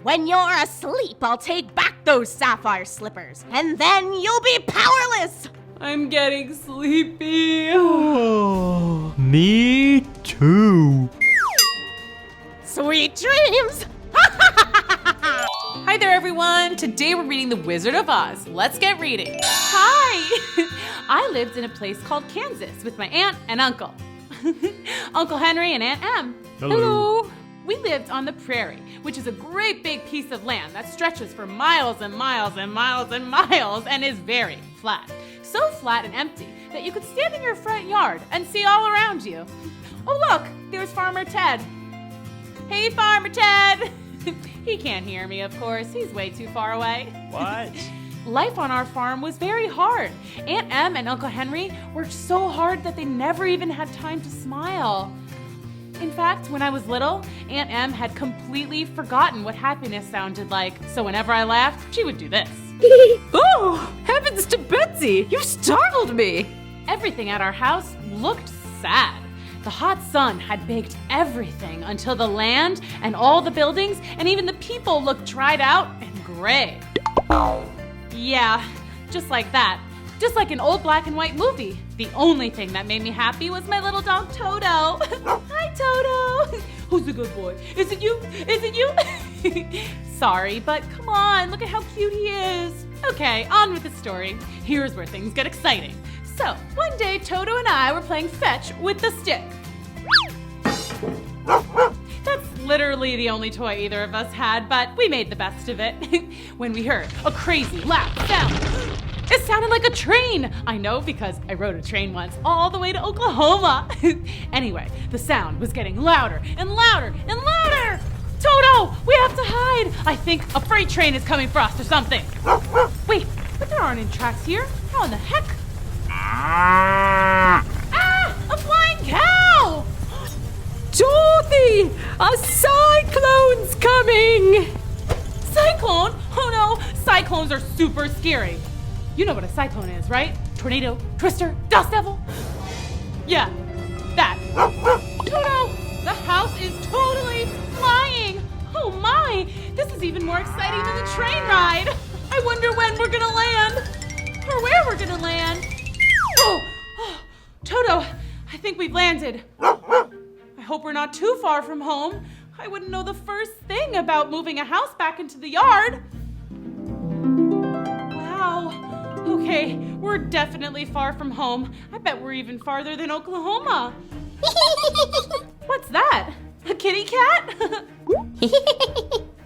When you're asleep, I'll take back those sapphire slippers, and then you'll be powerless! I'm getting sleepy. Oh, me too. Sweet dreams! Hi there, everyone. Today we're reading The Wizard of Oz. Let's get reading. Hi! I lived in a place called Kansas with my aunt and uncle. Uncle Henry and Aunt Em. Hello. We lived on the prairie, which is a great big piece of land that stretches for miles and miles and miles and miles and is very flat. So flat and empty that you could stand in your front yard and see all around you. Oh look, there's Farmer Ted. Hey, Farmer Ted! He can't hear me, of course. He's way too far away. What? Life on our farm was very hard. Aunt Em and Uncle Henry worked so hard that they never even had time to smile. In fact, when I was little, Aunt Em had completely forgotten what happiness sounded like. So whenever I laughed, she would do this. Oh, heavens to Betsy! You startled me! Everything at our house looked sad. The hot sun had baked everything until the land and all the buildings and even the people looked dried out and gray. Yeah, just like that. Just like an old black and white movie. The only thing that made me happy was my little dog Toto. Hi, Toto. Who's a good boy? Is it you? Is it you? Sorry, but come on, look at how cute he is. Okay, on with the story. Here's where things get exciting. So, one day Toto and I were playing fetch with the stick. That's literally the only toy either of us had, but we made the best of it. When we heard a crazy loud sound. It sounded like a train. I know because I rode a train once all the way to Oklahoma. Anyway, the sound was getting louder and louder and louder. Toto, we have to hide. I think a freight train is coming for us or something. Wait, but there aren't any tracks here. How in the heck? Ah, a flying cow! Dorothy! A cyclone's coming! Cyclone? Oh no, cyclones are super scary. You know what a cyclone is, right? Tornado, twister, dust devil? Yeah, that. Toto, the house is totally flying. Oh my, this is even more exciting than the train ride. I wonder when we're gonna land. Or where we're gonna land. Oh, Toto, I think we've landed. I hope we're not too far from home. I wouldn't know the first thing about moving a house back into the yard. Wow. Okay, we're definitely far from home. I bet we're even farther than Oklahoma. What's that? A kitty cat?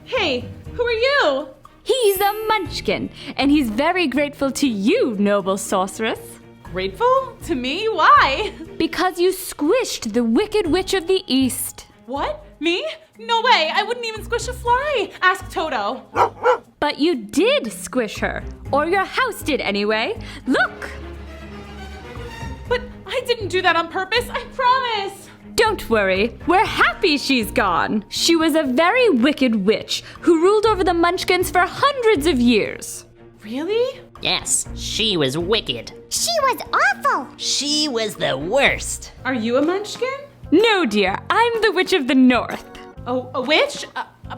Hey, who are you? He's a munchkin, and he's very grateful to you, noble sorceress. Grateful? To me? Why? Because you squished the Wicked Witch of the East. What? Me? No way, I wouldn't even squish a fly. Ask Toto. But you did squish her, or your house did anyway. Look! But I didn't do that on purpose, I promise. Don't worry, we're happy she's gone. She was a very wicked witch who ruled over the Munchkins for hundreds of years. Really? Yes, she was wicked. She was awful! She was the worst. Are you a munchkin? No, dear, I'm the Witch of the North. Oh, a witch?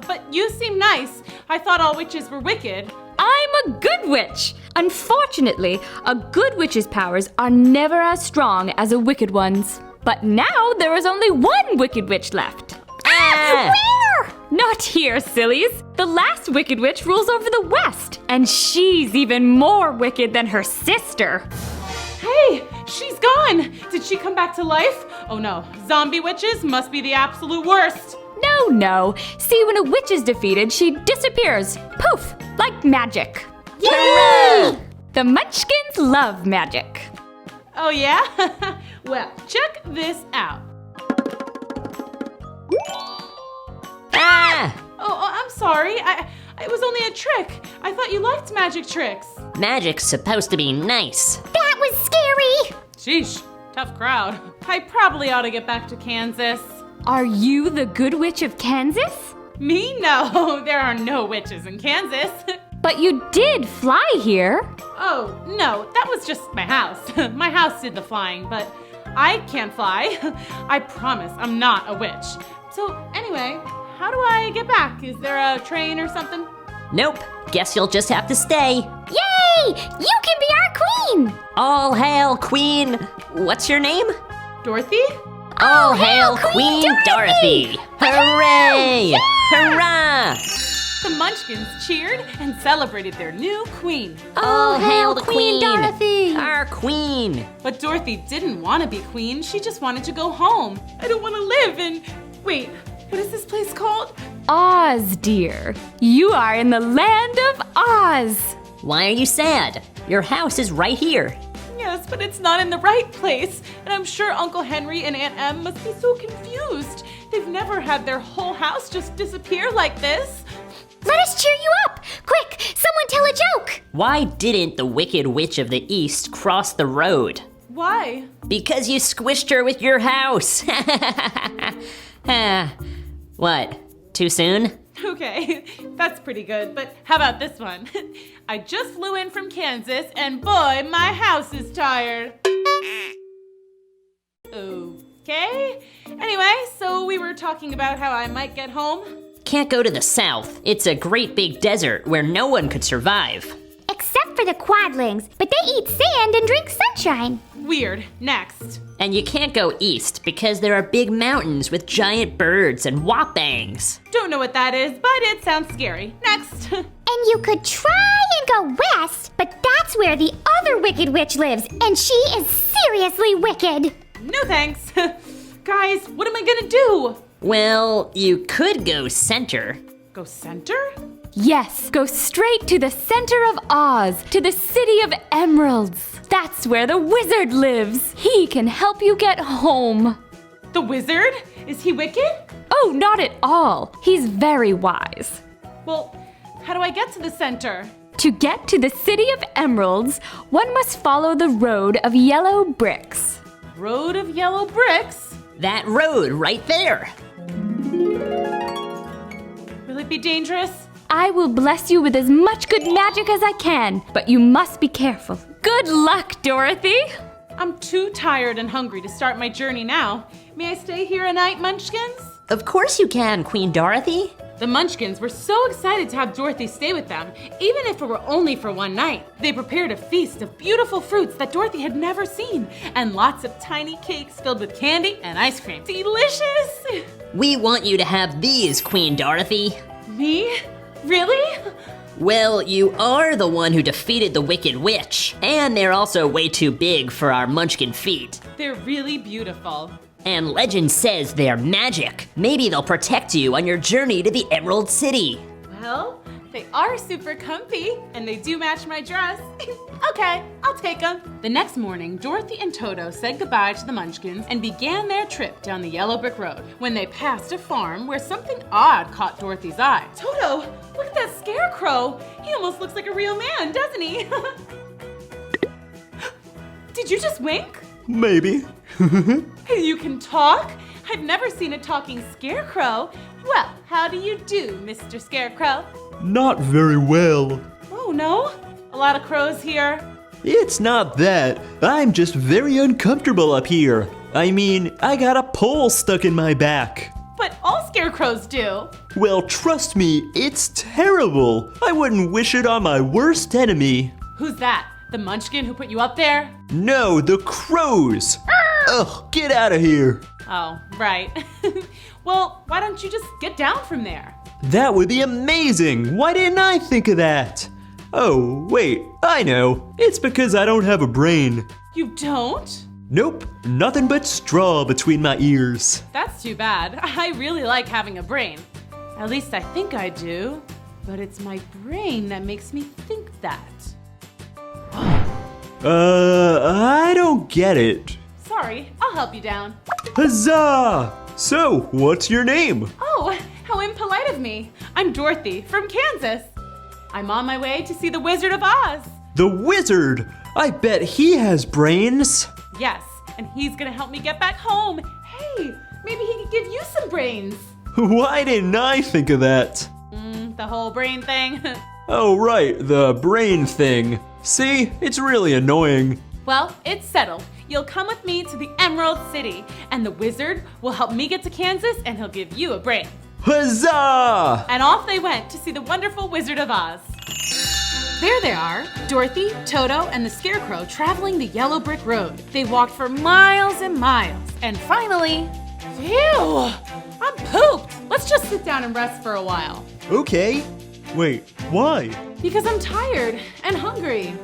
But you seem nice. I thought all witches were wicked. I'm a good witch. Unfortunately, a good witch's powers are never as strong as a wicked one's. But now there is only one wicked witch left. Ah! Where? Not here, sillies. The last wicked witch rules over the West, and she's even more wicked than her sister. Hey, she's gone. Did she come back to life? Oh no, zombie witches must be the absolute worst. No. See, when a witch is defeated, she disappears. Poof, like magic. Hooray! The Munchkins love magic. Oh yeah? Well, check this out. Ah! Oh, I'm sorry. It was only a trick. I thought you liked magic tricks. Magic's supposed to be nice. That was scary! Sheesh, tough crowd. I probably ought to get back to Kansas. Are you the good witch of Kansas? Me? No, there are no witches in Kansas. But you did fly here. Oh, no, that was just my house. My house did the flying, but I can't fly. I promise I'm not a witch. So anyway, how do I get back? Is there a train or something? Nope. Guess you'll just have to stay. Yay! You can be our queen! All hail, Queen. What's your name? Dorothy? All hail, Queen Dorothy! Hooray! Hurrah! The Munchkins cheered and celebrated their new queen. All hail the Queen! Dorothy! Our Queen! But Dorothy didn't want to be queen. She just wanted to go home. I don't want to live in... Wait, what is this place called? Oz, dear. You are in the land of Oz. Why are you sad? Your house is right here. Yes, but it's not in the right place. And I'm sure Uncle Henry and Aunt Em must be so confused. They've never had their whole house just disappear like this. Let us cheer you up! Quick, someone tell a joke! Why didn't the Wicked Witch of the East cross the road? Why? Because you squished her with your house. What? Too soon? Okay, that's pretty good, but how about this one? I just flew in from Kansas, and boy, my house is tired. Okay. Anyway, so we were talking about how I might get home. Can't go to the south. It's a great big desert where no one could survive. Except for the quadlings, but they eat sand and drink sunshine. Weird. Next. And you can't go east because there are big mountains with giant birds and whoppangs. Don't know what that is, but it sounds scary. Next. And you could try and go west, but that's where the other Wicked Witch lives, and she is seriously wicked. No thanks. Guys, what am I gonna do? Well, you could go center. Go center? Yes, go straight to the center of Oz, to the city of emeralds. That's where the wizard lives. He can help you get home. The wizard? Is he wicked? Oh, not at all. He's very wise. Well, how do I get to the center? To get to the city of emeralds, one must follow the road of yellow bricks. Road of yellow bricks? That road right there. Will it be dangerous? I will bless you with as much good magic as I can, but you must be careful. Good luck, Dorothy! I'm too tired and hungry to start my journey now. May I stay here a night, Munchkins? Of course you can, Queen Dorothy. The Munchkins were so excited to have Dorothy stay with them, even if it were only for one night. They prepared a feast of beautiful fruits that Dorothy had never seen, and lots of tiny cakes filled with candy and ice cream. Delicious! We want you to have these, Queen Dorothy. Me? Really? Well, you are the one who defeated the Wicked Witch, and they're also way too big for our Munchkin feet. They're really beautiful. And legend says they're magic. Maybe they'll protect you on your journey to the Emerald City. Well, they are super comfy, and they do match my dress. Okay, I'll take them. The next morning, Dorothy and Toto said goodbye to the Munchkins and began their trip down the yellow brick road when they passed a farm where something odd caught Dorothy's eye. Toto, look at that scarecrow. He almost looks like a real man, doesn't he? Did you just wink? Maybe. You can talk? I've never seen a talking scarecrow. Well, how do you do, Mr. Scarecrow? Not very well. Oh, no? A lot of crows here. It's not that. I'm just very uncomfortable up here. I mean, I got a pole stuck in my back. But all scarecrows do. Well, trust me, it's terrible. I wouldn't wish it on my worst enemy. Who's that? The Munchkin who put you up there? No, the crows. Ugh, get out of here. Oh, right. Well, why don't you just get down from there? That would be amazing. Why didn't I think of that? Oh, wait, I know. It's because I don't have a brain. You don't? Nope, nothing but straw between my ears. That's too bad. I really like having a brain. At least I think I do. But it's my brain that makes me think that. I don't get it. Sorry, I'll help you down. Huzzah! So, what's your name? Oh, how impolite of me. I'm Dorothy from Kansas. I'm on my way to see the Wizard of Oz. The wizard! I bet he has brains. Yes, and he's gonna help me get back home. Hey, maybe he could give you some brains. Why didn't I think of that? The whole brain thing. Oh, right, the brain thing. See, it's really annoying. Well, it's settled. You'll come with me to the Emerald City, and the wizard will help me get to Kansas, and he'll give you a brain. Huzzah! And off they went to see the wonderful Wizard of Oz. There they are, Dorothy, Toto, and the Scarecrow traveling the yellow brick road. They walked for miles and miles, and finally, phew, I'm pooped. Let's just sit down and rest for a while. Okay. Wait, why? Because I'm tired and hungry.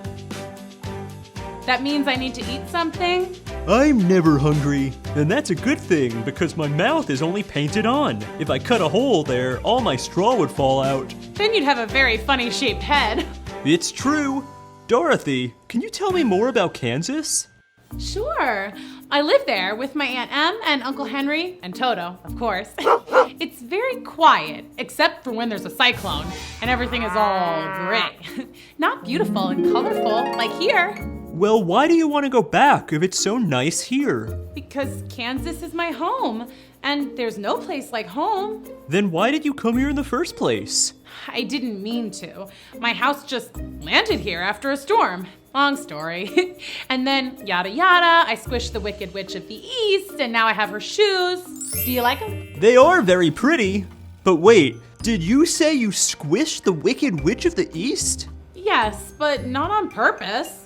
That means I need to eat something? I'm never hungry, and that's a good thing because my mouth is only painted on. If I cut a hole there, all my straw would fall out. Then you'd have a very funny shaped head. It's true. Dorothy, can you tell me more about Kansas? Sure. I live there with my Aunt Em and Uncle Henry and Toto, of course. It's very quiet, except for when there's a cyclone and everything is all gray. Not beautiful and colorful like here. Well, why do you want to go back if it's so nice here? Because Kansas is my home, and there's no place like home. Then why did you come here in the first place? I didn't mean to. My house just landed here after a storm. Long story. And then, yada yada, I squished the Wicked Witch of the East, and now I have her shoes. Do you like them? They are very pretty. But wait, did you say you squished the Wicked Witch of the East? Yes, but not on purpose.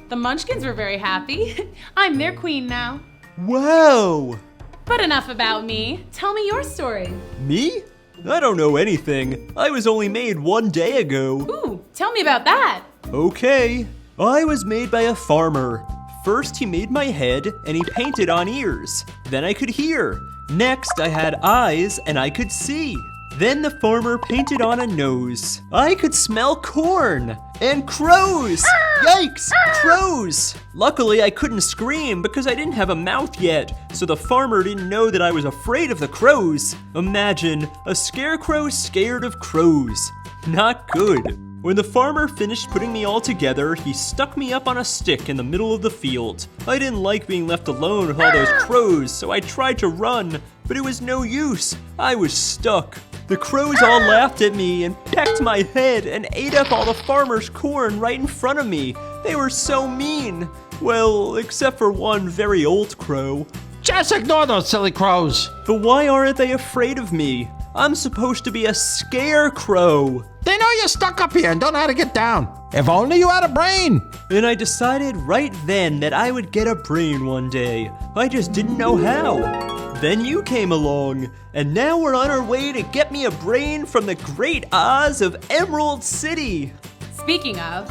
The Munchkins were very happy. I'm their queen now. Wow! But enough about me. Tell me your story. Me? I don't know anything. I was only made 1 day ago. Ooh, tell me about that. Okay. I was made by a farmer. First, he made my head and he painted on ears. Then I could hear. Next, I had eyes and I could see. Then the farmer painted on a nose. I could smell corn and crows. Yikes, crows. Luckily, I couldn't scream because I didn't have a mouth yet, so the farmer didn't know that I was afraid of the crows. Imagine a scarecrow scared of crows. Not good. When the farmer finished putting me all together, he stuck me up on a stick in the middle of the field. I didn't like being left alone with all those crows, so I tried to run, but it was no use. I was stuck. The crows all laughed at me and pecked my head and ate up all the farmer's corn right in front of me. They were so mean. Well, except for one very old crow. Just ignore those silly crows. But why aren't they afraid of me? I'm supposed to be a scarecrow. They know you're stuck up here and don't know how to get down. If only you had a brain. And I decided right then that I would get a brain one day. I just didn't know how. Then you came along, and now we're on our way to get me a brain from the great Oz of Emerald City. Speaking of,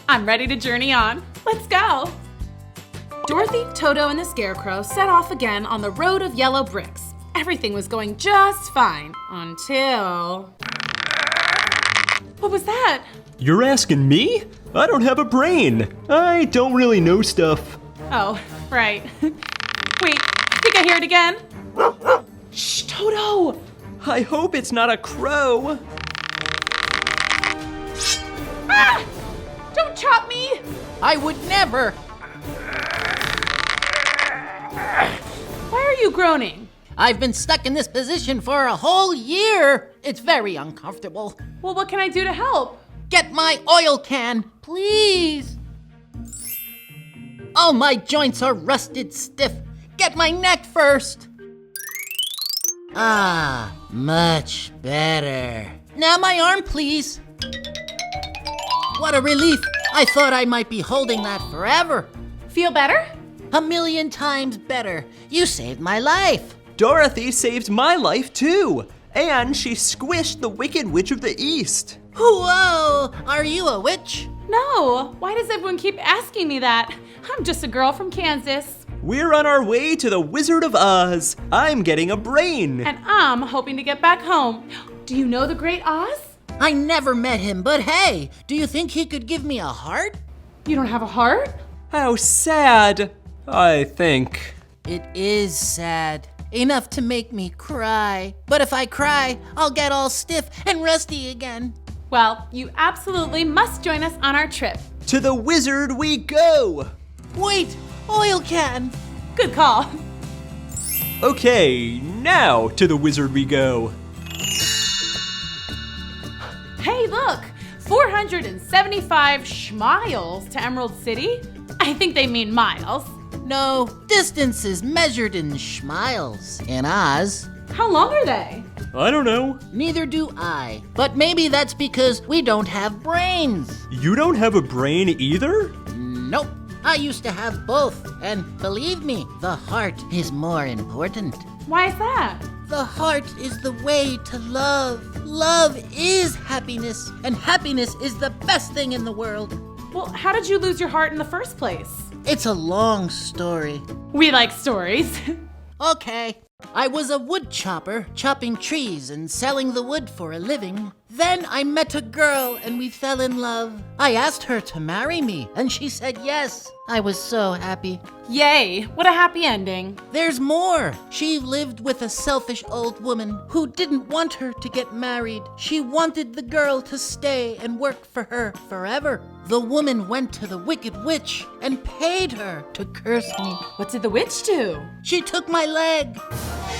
I'm ready to journey on. Let's go. Dorothy, Toto, and the Scarecrow set off again on the road of yellow bricks. Everything was going just fine until... What was that? You're asking me? I don't have a brain. I don't really know stuff. Oh, right. Wait, I think I hear it again. Shh, Toto! I hope it's not a crow. Ah! Don't chop me! I would never. Why are you groaning? I've been stuck in this position for a whole year. It's very uncomfortable. Well, what can I do to help? Get my oil can, please. All my joints are rusted stiff. Get my neck first. Ah, much better. Now my arm, please. What a relief. I thought I might be holding that forever. Feel better? 1,000,000 times better. You saved my life. Dorothy saved my life too. And she squished the Wicked Witch of the East. Whoa, are you a witch? No. Why does everyone keep asking me that? I'm just a girl from Kansas. We're on our way to the Wizard of Oz. I'm getting a brain. And I'm hoping to get back home. Do you know the Great Oz? I never met him, but hey, do you think he could give me a heart? You don't have a heart? How sad, I think. It is sad. Enough to make me cry. But if I cry, I'll get all stiff and rusty again. Well, you absolutely must join us on our trip. To the wizard we go. Wait, oil can. Good call. Okay, now to the wizard we go. Hey, look! 475 schmiles to Emerald City. I think they mean miles. No, distance is measured in schmiles in Oz. How long are they? I don't know. Neither do I. But maybe that's because we don't have brains. You don't have a brain either? Nope. I used to have both. And believe me, the heart is more important. Why is that? The heart is the way to love. Love is happiness. And happiness is the best thing in the world. Well, how did you lose your heart in the first place? It's a long story. We like stories. Okay. I was a wood chopper, chopping trees and selling the wood for a living. Then I met a girl and we fell in love. I asked her to marry me and she said yes. I was so happy. Yay, what a happy ending. There's more. She lived with a selfish old woman who didn't want her to get married. She wanted the girl to stay and work for her forever. The woman went to the Wicked Witch and paid her to curse me. What did the witch do? She took my leg.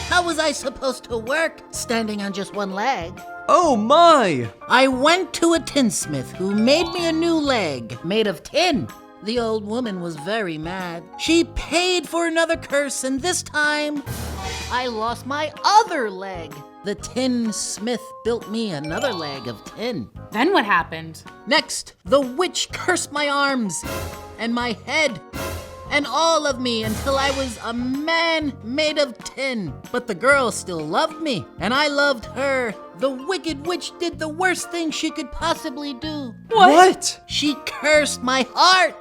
How was I supposed to work standing on just one leg? Oh my! I went to a tinsmith who made me a new leg made of tin. The old woman was very mad. She paid for another curse, and this time I lost my other leg. The tinsmith built me another leg of tin. Then what happened? Next, the witch cursed my arms and my head and all of me until I was a man made of tin. But the girl still loved me, and I loved her. The Wicked Witch did the worst thing she could possibly do. What? She cursed my heart.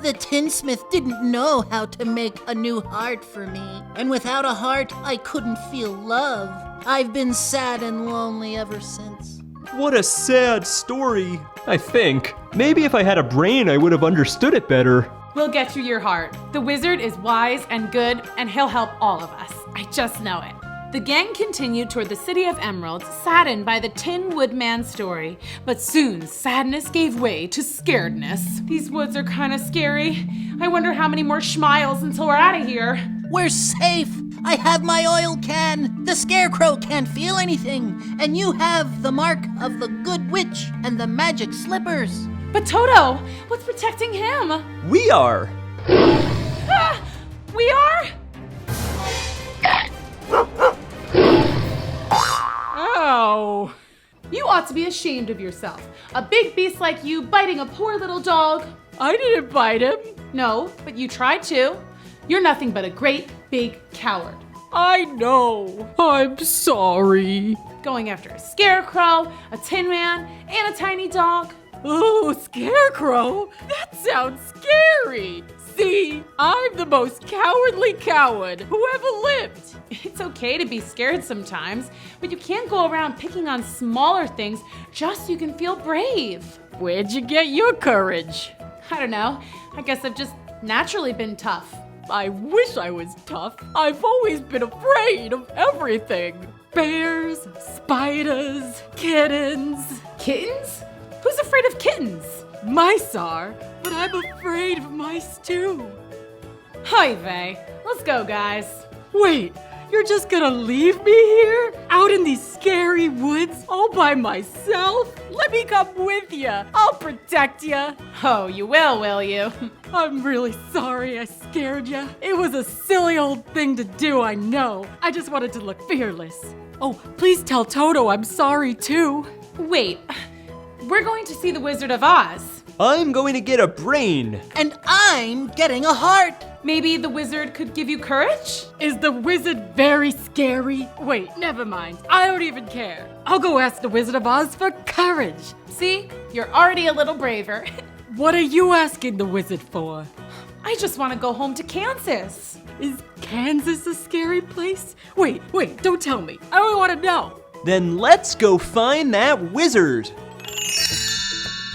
The tinsmith didn't know how to make a new heart for me. And without a heart, I couldn't feel love. I've been sad and lonely ever since. What a sad story. I think. Maybe if I had a brain, I would have understood it better. We'll get you your heart. The wizard is wise and good, and he'll help all of us. I just know it. The gang continued toward the city of Emeralds, saddened by the Tin Woodman story. But soon, sadness gave way to scaredness. These woods are kind of scary. I wonder how many more schmiles until we're out of here. We're safe. I have my oil can. The scarecrow can't feel anything. And you have the mark of the good witch and the magic slippers. But Toto, what's protecting him? We are. Ah, we are? Ow. You ought to be ashamed of yourself. A big beast like you biting a poor little dog. I didn't bite him. No, but you tried to. You're nothing but a great big coward. I know. I'm sorry. Going after a scarecrow, a tin man, and a tiny dog. Ooh, scarecrow? That sounds scary. See, I'm the most cowardly coward who ever lived. It's okay to be scared sometimes, but you can't go around picking on smaller things just so you can feel brave. Where'd you get your courage? I don't know. I guess I've just naturally been tough. I wish I was tough. I've always been afraid of everything. Bears, spiders, kittens. Kittens? Who's afraid of kittens? Mice are, but I'm afraid of mice too. Hi, Vay. Let's go, guys. Wait, you're just gonna leave me here? Out in these scary woods all by myself? Let me come with you. I'll protect you. Oh, you will you? I'm really sorry I scared you. It was a silly old thing to do, I know. I just wanted to look fearless. Oh, please tell Toto I'm sorry too. Wait, we're going to see the Wizard of Oz. I'm going to get a brain. And I'm getting a heart. Maybe the wizard could give you courage? Is the wizard very scary? Wait, never mind. I don't even care. I'll go ask the Wizard of Oz for courage. See, you're already a little braver. What are you asking the wizard for? I just want to go home to Kansas. Is Kansas a scary place? Wait, don't tell me. I don't want to know. Then let's go find that wizard.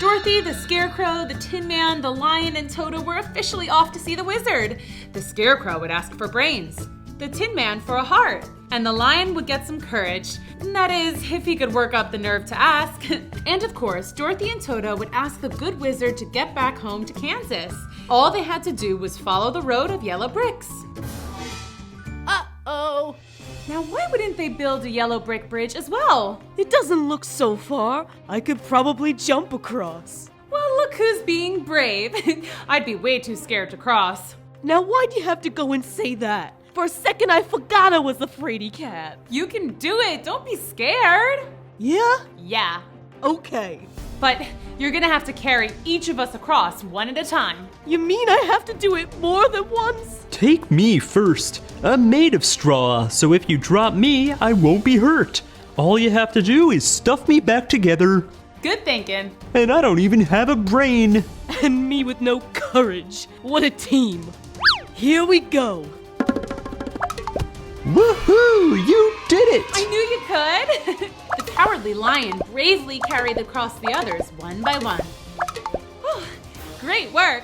Dorothy, the Scarecrow, the Tin Man, the Lion, and Toto were officially off to see the wizard. The Scarecrow would ask for brains, the Tin Man for a heart, and the Lion would get some courage. And that is, if he could work up the nerve to ask. And of course, Dorothy and Toto would ask the good wizard to get back home to Kansas. All they had to do was follow the road of yellow bricks. Uh-oh. Now, why wouldn't they build a yellow brick bridge as well? It doesn't look so far. I could probably jump across. Well, look who's being brave. I'd be way too scared to cross. Now, why'd you have to go and say that? For a second, I forgot I was a fraidy cat. You can do it. Don't be scared. Yeah? Yeah. Okay. But you're gonna have to carry each of us across one at a time. You mean I have to do it more than once? Take me first. I'm made of straw, so if you drop me, I won't be hurt. All you have to do is stuff me back together. Good thinking. And I don't even have a brain. And me with no courage. What a team. Here we go. Woohoo! You did it! I knew you could. The cowardly lion bravely carried across the others one by one. Great work.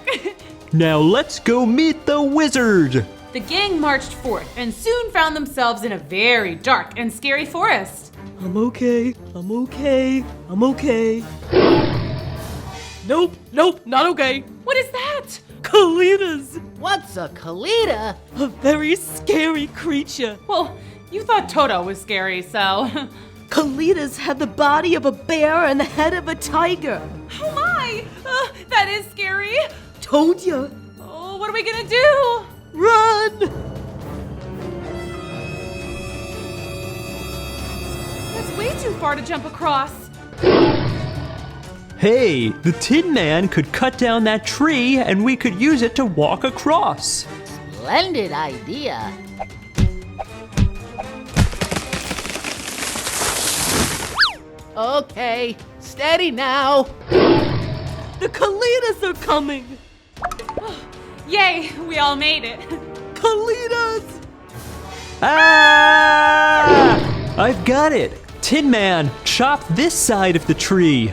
Now let's go meet the wizard. The gang marched forth and soon found themselves in a very dark and scary forest. I'm okay. I'm okay. I'm okay. Nope, not okay. What is that? Kalitas! What's a Kalita? A very scary creature. Well, you thought Toto was scary, so... Kalitas have the body of a bear and the head of a tiger. Oh my! That is scary. Told ya. Oh, what are we gonna do? Run! That's way too far to jump across. Hey, the Tin Man could cut down that tree and we could use it to walk across. Splendid idea. Okay, steady now. The Kalitas are coming. Yay, we all made it. Kalitas! Ah! I've got it. Tin Man, chop this side of the tree.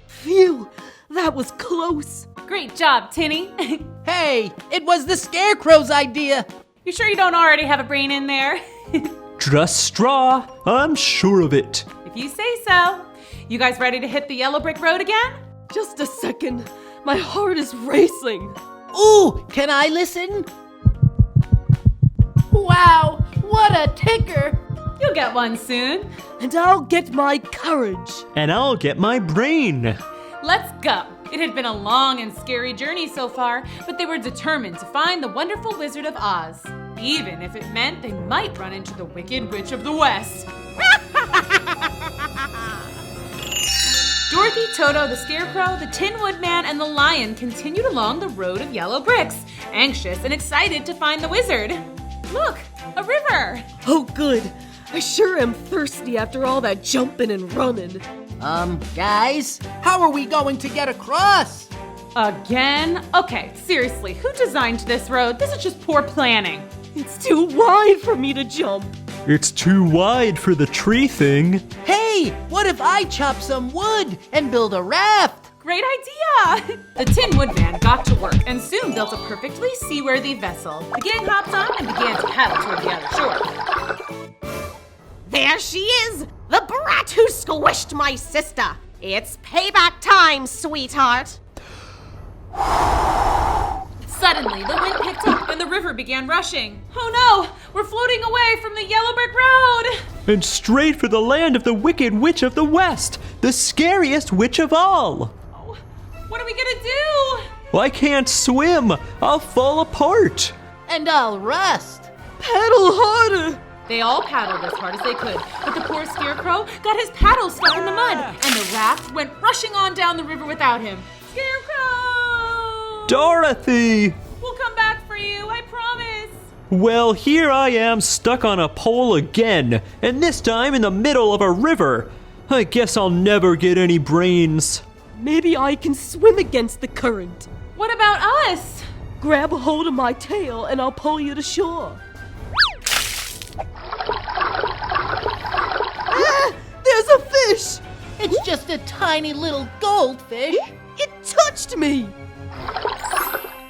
Phew, that was close. Great job, Tinny. Hey, it was the Scarecrow's idea. You sure you don't already have a brain in there? Just straw, I'm sure of it. If you say so. You guys ready to hit the yellow brick road again? Just a second. My heart is racing. Ooh, can I listen? Wow, what a ticker. You'll get one soon. And I'll get my courage. And I'll get my brain. Let's go. It had been a long and scary journey so far, but they were determined to find the wonderful Wizard of Oz, even if it meant they might run into the Wicked Witch of the West. Dorothy, Toto, the Scarecrow, the Tin Woodman, and the Lion continued along the road of yellow bricks, anxious and excited to find the wizard. Look, a river! Oh, good. I sure am thirsty after all that jumping and running. Guys, how are we going to get across? Again? Okay, seriously, who designed this road? This is just poor planning. It's too wide for me to jump. It's too wide for the tree thing. Hey, what if I chop some wood and build a raft? Great idea! The Tin Woodman got to work and soon built a perfectly seaworthy vessel. The gang hopped on and began to paddle toward the other shore. There she is! The brat who squished my sister! It's payback time, sweetheart! Suddenly, the wind picked up and the river began rushing. Oh no! We're floating away from the yellow brick road! And straight for the land of the Wicked Witch of the West, the scariest witch of all. Oh, what are we gonna do? I can't swim. I'll fall apart. And I'll rust. Paddle harder! They all paddled as hard as they could, but the poor Scarecrow got his paddle stuck in the mud, and the raft went rushing on down the river without him. Scarecrow! Dorothy! We'll come back for you, I promise. Well, here I am stuck on a pole again, and this time in the middle of a river. I guess I'll never get any brains. Maybe I can swim against the current. What about us? Grab a hold of my tail and I'll pull you to shore. Ah! There's a fish! It's just a tiny little goldfish. It touched me!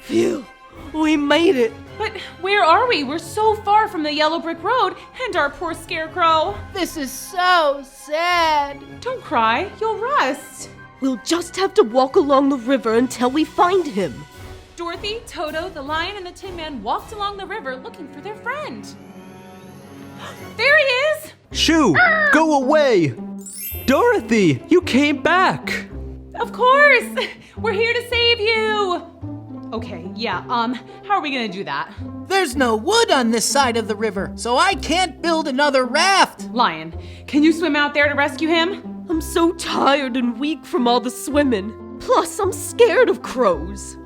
Phew, we made it. But where are we? We're so far from the yellow brick road and our poor Scarecrow. This is so sad. Don't cry, you'll rust. We'll just have to walk along the river until we find him. Dorothy, Toto, the Lion, and the Tin Man walked along the river looking for their friend. There he is! Shoo! Go away! Dorothy, you came back! Of course! We're here to save you! Okay, yeah, how are we gonna do that? There's no wood on this side of the river, so I can't build another raft. Lion, can you swim out there to rescue him? I'm so tired and weak from all the swimming. Plus, I'm scared of crows.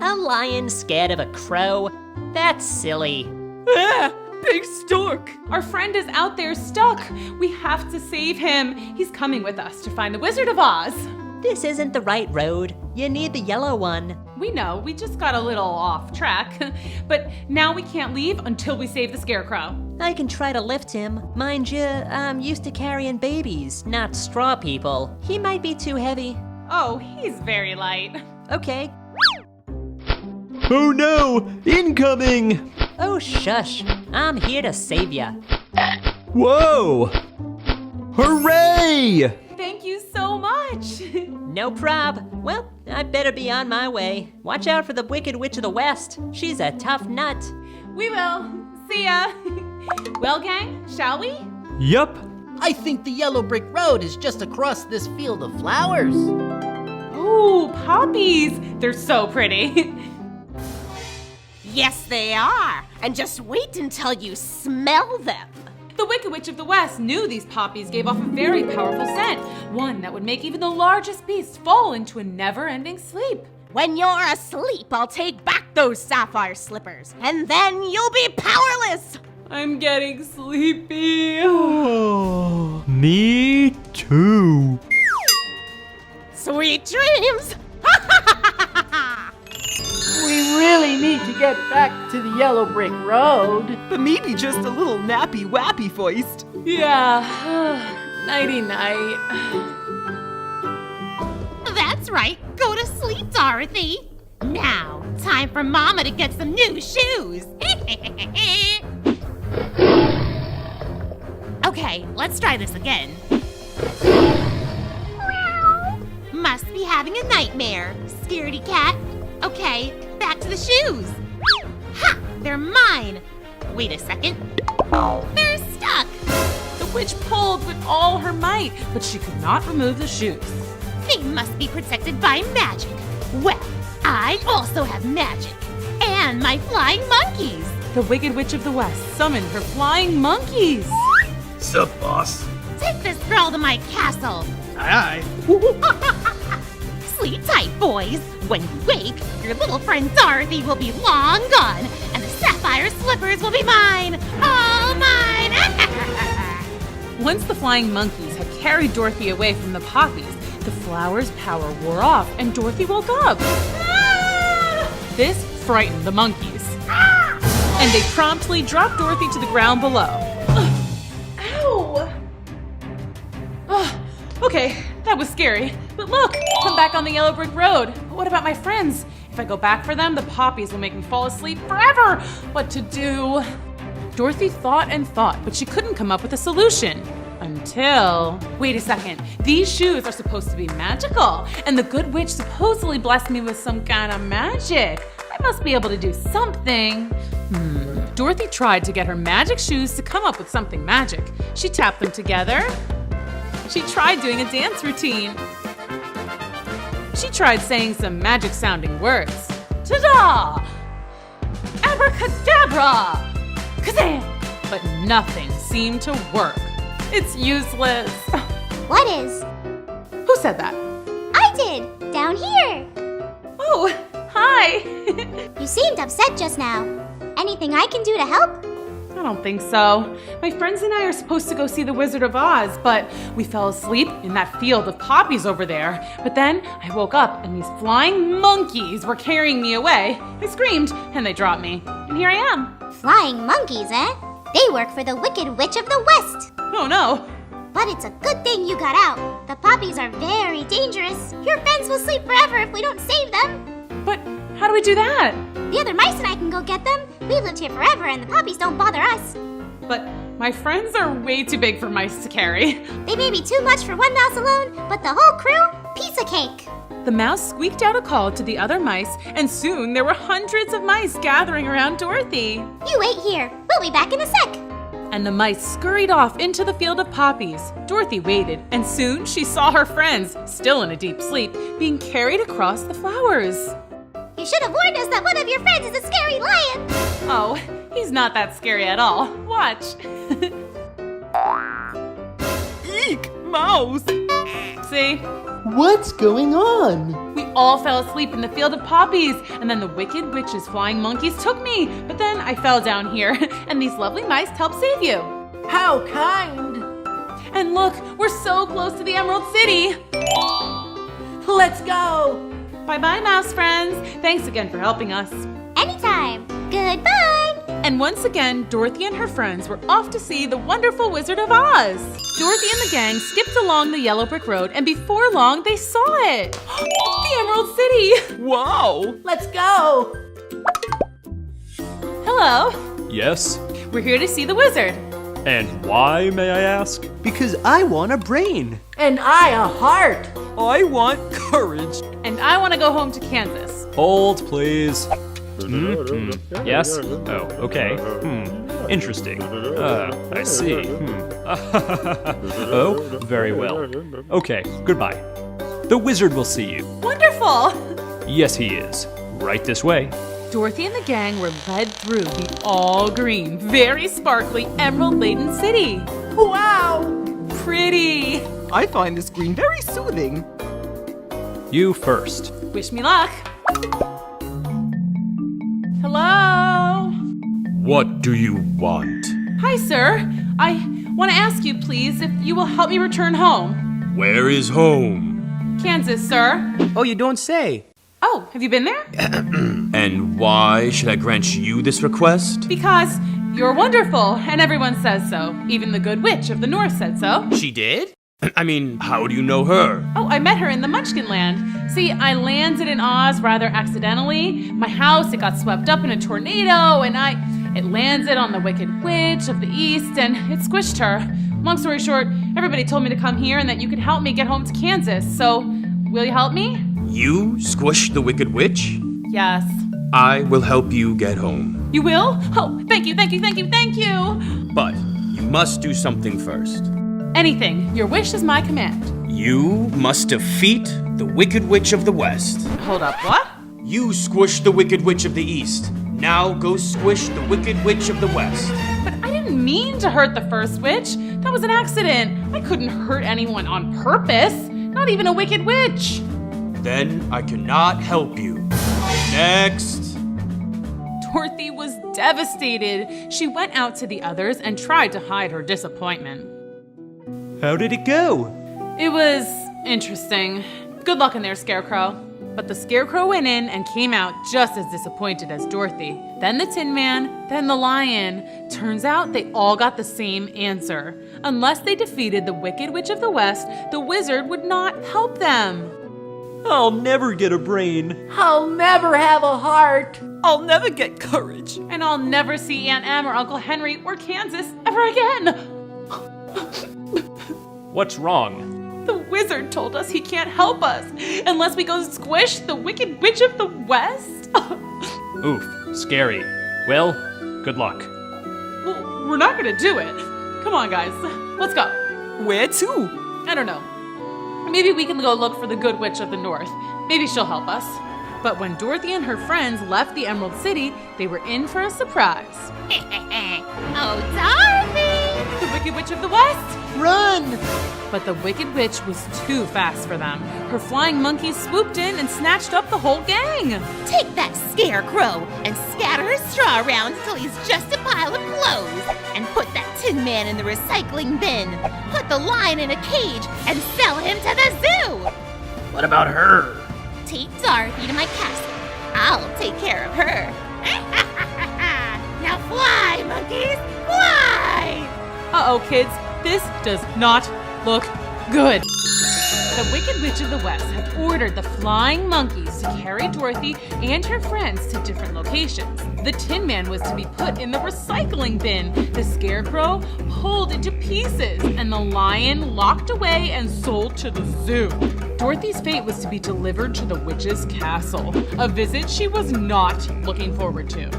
A lion scared of a crow? That's silly. Ah, big stork. Our friend is out there stuck. We have to save him. He's coming with us to find the Wizard of Oz. This isn't the right road. You need the yellow one. We know, we just got a little off track. But now we can't leave until we save the Scarecrow. I can try to lift him. Mind you, I'm used to carrying babies, not straw people. He might be too heavy. Oh, he's very light. Okay. Oh no! Incoming! Oh, shush. I'm here to save ya. Whoa! Hooray! Thank you so much. No prob. Well, I better be on my way. Watch out for the Wicked Witch of the West. She's a tough nut. We will. See ya. Well, gang, shall we? Yup. I think the yellow brick road is just across this field of flowers. Oh, poppies. They're so pretty. Yes, they are. And just wait until you smell them. The Wicked Witch of the West knew these poppies gave off a very powerful scent, one that would make even the largest beasts fall into a never-ending sleep. When you're asleep, I'll take back those sapphire slippers, and then you'll be powerless. I'm getting sleepy. Oh, me too. Sweet dreams. We really need to get back to the yellow brick road. But maybe just a little nappy-wappy voiced. Yeah. Nighty-night. That's right. Go to sleep, Dorothy. Now, time for Mama to get some new shoes. Okay, let's try this again. Must be having a nightmare, scaredy cat. Okay, back to the shoes. Ha! They're mine. Wait a second. They're stuck. The witch pulled with all her might, but she could not remove the shoes. They must be protected by magic. Well, I also have magic. And my flying monkeys. The Wicked Witch of the West summoned her flying monkeys. Sup, boss? Take this girl to my castle. Aye. Sleep tight, boys. When you wake, your little friend Dorothy will be long gone, and the sapphire slippers will be mine. All mine. Once the flying monkeys had carried Dorothy away from the poppies, the flowers' power wore off and Dorothy woke up. This frightened the monkeys. And they promptly dropped Dorothy to the ground below. Ow! Okay, that was scary. But look, I'm back on the yellow brick road. But what about my friends? If I go back for them, the poppies will make me fall asleep forever. What to do? Dorothy thought and thought, but she couldn't come up with a solution. Until... Wait a second. These shoes are supposed to be magical, and the good witch supposedly blessed me with some kind of magic. I must be able to do something. Dorothy tried to get her magic shoes to come up with something magic. She tapped them together. She tried doing a dance routine. She tried saying some magic-sounding words. Ta-da! Abracadabra! Kazam! But nothing seemed to work. It's useless. What is? Who said that? I did, down here. Oh, hi. You seemed upset just now. Anything I can do to help? I don't think so. My friends and I are supposed to go see the Wizard of Oz, but we fell asleep in that field of poppies over there. But then I woke up and these flying monkeys were carrying me away. I screamed and they dropped me. And here I am. Flying monkeys, eh? They work for the Wicked Witch of the West. Oh no. But it's a good thing you got out. The poppies are very dangerous. Your friends will sleep forever if we don't save them. But how do we do that? The other mice and I can go get them. We've lived here forever and the poppies don't bother us. But my friends are way too big for mice to carry. They may be too much for one mouse alone, but the whole crew, piece of cake. The mouse squeaked out a call to the other mice, and soon there were hundreds of mice gathering around Dorothy. You wait here. We'll be back in a sec. and the mice scurried off into the field of poppies. Dorothy waited, and soon she saw her friends, still in a deep sleep, being carried across the flowers. You should have warned us that one of your friends is a scary lion. Oh, he's not that scary at all. Watch. Eek! Mouse! See? What's going on? We all fell asleep in the field of poppies, and then the Wicked Witch's flying monkeys took me. But then I fell down here, and these lovely mice helped save you. How kind. And look, we're so close to the Emerald City. Let's go. Bye-bye, mouse friends. Thanks again for helping us. Anytime. Goodbye. And once again, Dorothy and her friends were off to see the wonderful Wizard of Oz. Dorothy and the gang skipped along the yellow brick road, and before long, they saw it. The Emerald City. Wow! Let's go. Hello. Yes? We're here to see the wizard. And why, may I ask? Because I want a brain. And I a heart. I want courage. And I want to go home to Kansas. Hold, please. Yes? Oh, okay. Interesting. I see. Oh, very well. Okay, goodbye. The wizard will see you. Wonderful. Yes, he is. Right this way. Dorothy and the gang were led through the all-green, very sparkly, emerald-laden city. Wow. Pretty. I find this green very soothing. You first. Wish me luck. Hello? What do you want? Hi, sir. I want to ask you, please, if you will help me return home. Where is home? Kansas, sir. Oh, you don't say. Oh, have you been there? And why should I grant you this request? Because you're wonderful, and everyone says so. Even the Good Witch of the North said so. She did? I mean, how do you know her? Oh, I met her in the Munchkin Land. See, I landed in Oz rather accidentally. My house, it got swept up in a tornado, and it landed on the Wicked Witch of the East, and it squished her. Long story short, everybody told me to come here and that you could help me get home to Kansas. So, will you help me? You squished the Wicked Witch? Yes. I will help you get home. You will? Oh, thank you, thank you, thank you, thank you! But you must do something first. Anything. Your wish is my command. You must defeat the Wicked Witch of the West. Hold up, what? You squished the Wicked Witch of the East. Now go squish the Wicked Witch of the West. But I didn't mean to hurt the first witch. That was an accident. I couldn't hurt anyone on purpose. Not even a Wicked Witch. Then I cannot help you. Next. Dorothy was devastated. She went out to the others and tried to hide her disappointment. How did it go? It was interesting. Good luck in there, Scarecrow. But the Scarecrow went in and came out just as disappointed as Dorothy. Then the Tin Man, then the Lion. Turns out they all got the same answer. Unless they defeated the Wicked Witch of the West, the wizard would not help them. I'll never get a brain. I'll never have a heart. I'll never get courage. And I'll never see Aunt Em or Uncle Henry or Kansas ever again. What's wrong? The wizard told us he can't help us unless we go squish the Wicked Witch of the West. Oof, scary. Well, good luck. Well, we're not gonna do it. Come on, guys. Let's go. Where to? I don't know. Maybe we can go look for the Good Witch of the North. Maybe she'll help us. But when Dorothy and her friends left the Emerald City, they were in for a surprise. Oh, Dorothy! The Wicked Witch of the West! Run! But the Wicked Witch was too fast for them. Her flying monkeys swooped in and snatched up the whole gang. Take that Scarecrow and scatter his straw around until he's just a pile of clothes. And put that Tin Man in the recycling bin. Put the Lion in a cage and sell him to the zoo. What about her? Take Dorothy to my castle. I'll take care of her. Now fly, monkeys, fly! Uh-oh, kids. This does not look good. The Wicked Witch of the West had ordered the flying monkeys to carry Dorothy and her friends to different locations. The Tin Man was to be put in the recycling bin, the Scarecrow pulled into pieces, and the Lion locked away and sold to the zoo. Dorothy's fate was to be delivered to the witch's castle, a visit she was not looking forward to.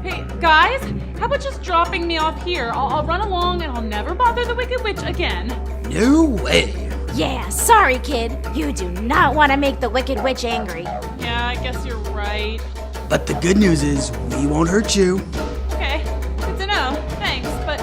Hey, guys, How about just dropping me off here? I'll run along and I'll never bother the Wicked Witch again. No way. Yeah, sorry, kid. You do not want to make the Wicked Witch angry. Yeah, I guess you're right. But the good news is, we won't hurt you. Okay, good to know. Thanks, but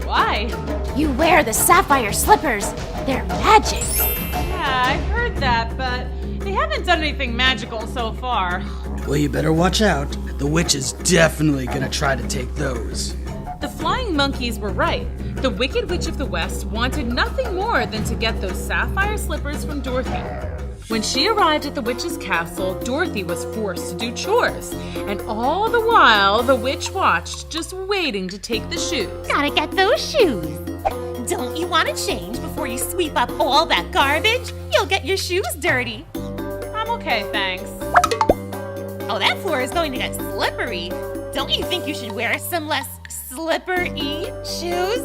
why? You wear the sapphire slippers. They're magic. Yeah, I've heard that, but they haven't done anything magical so far. Well, you better watch out. The witch is definitely gonna try to take those. The flying monkeys were right. The Wicked Witch of the West wanted nothing more than to get those sapphire slippers from Dorothy. When she arrived at the witch's castle, Dorothy was forced to do chores. And all the while, the witch watched, just waiting to take the shoes. Gotta get those shoes. Don't you want to change before you sweep up all that garbage? You'll get your shoes dirty. I'm okay, thanks. Oh, that floor is going to get slippery. Don't you think you should wear some less slippery shoes?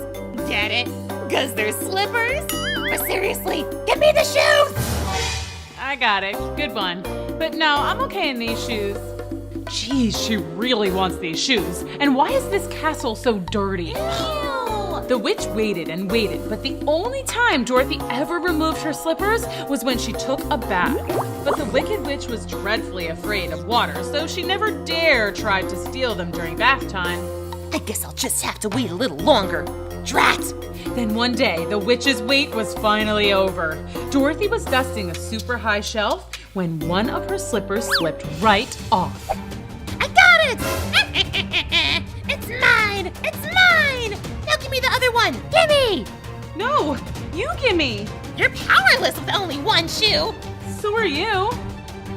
Get it? 'Cause they're slippers? But seriously, give me the shoes! I got it. Good one. But no, I'm okay in these shoes. Geez, she really wants these shoes. And why is this castle so dirty? Ew. The witch waited and waited, but the only time Dorothy ever removed her slippers was when she took a bath. But the Wicked Witch was dreadfully afraid of water, so she never dare tried to steal them during bath time. I guess I'll just have to wait a little longer. Drat! Then one day, the witch's wait was finally over. Dorothy was dusting a super high shelf when one of her slippers slipped right off. I got it! It's mine! It's mine! Now give me the other one! Gimme! No, you gimme. You're powerless with only one shoe! So are you.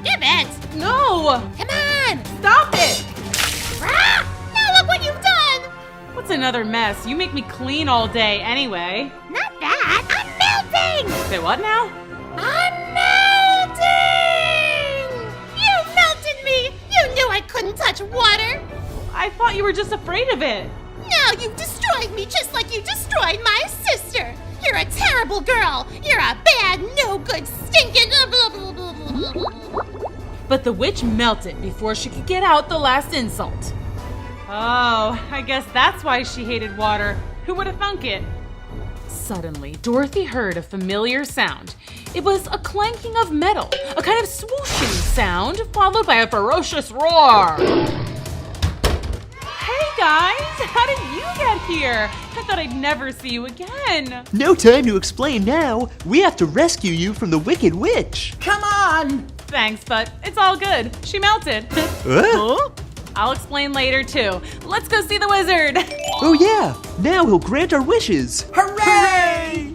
Give it! No! Come on! Stop it! Ah! Now look what you've done! What's another mess? You make me clean all day anyway. Not that! I'm melting! Say what now? I'm melting! You melted me! You knew I couldn't touch water! I thought you were just afraid of it. Now you've destroyed me just like you destroyed my sister! You're a terrible girl! You're a bad, no good, stinking... But the witch melted before she could get out the last insult. Oh, I guess that's why she hated water. Who would have thunk it? Suddenly, Dorothy heard a familiar sound. It was a clanking of metal, a kind of swooshing sound, followed by a ferocious roar. Hey guys, how did you get here? I thought I'd never see you again. No time to explain now. We have to rescue you from the Wicked Witch. Come on! Thanks, but it's all good. She melted. Huh? I'll explain later too. Let's go see the wizard. Oh yeah, now he'll grant our wishes. Hooray!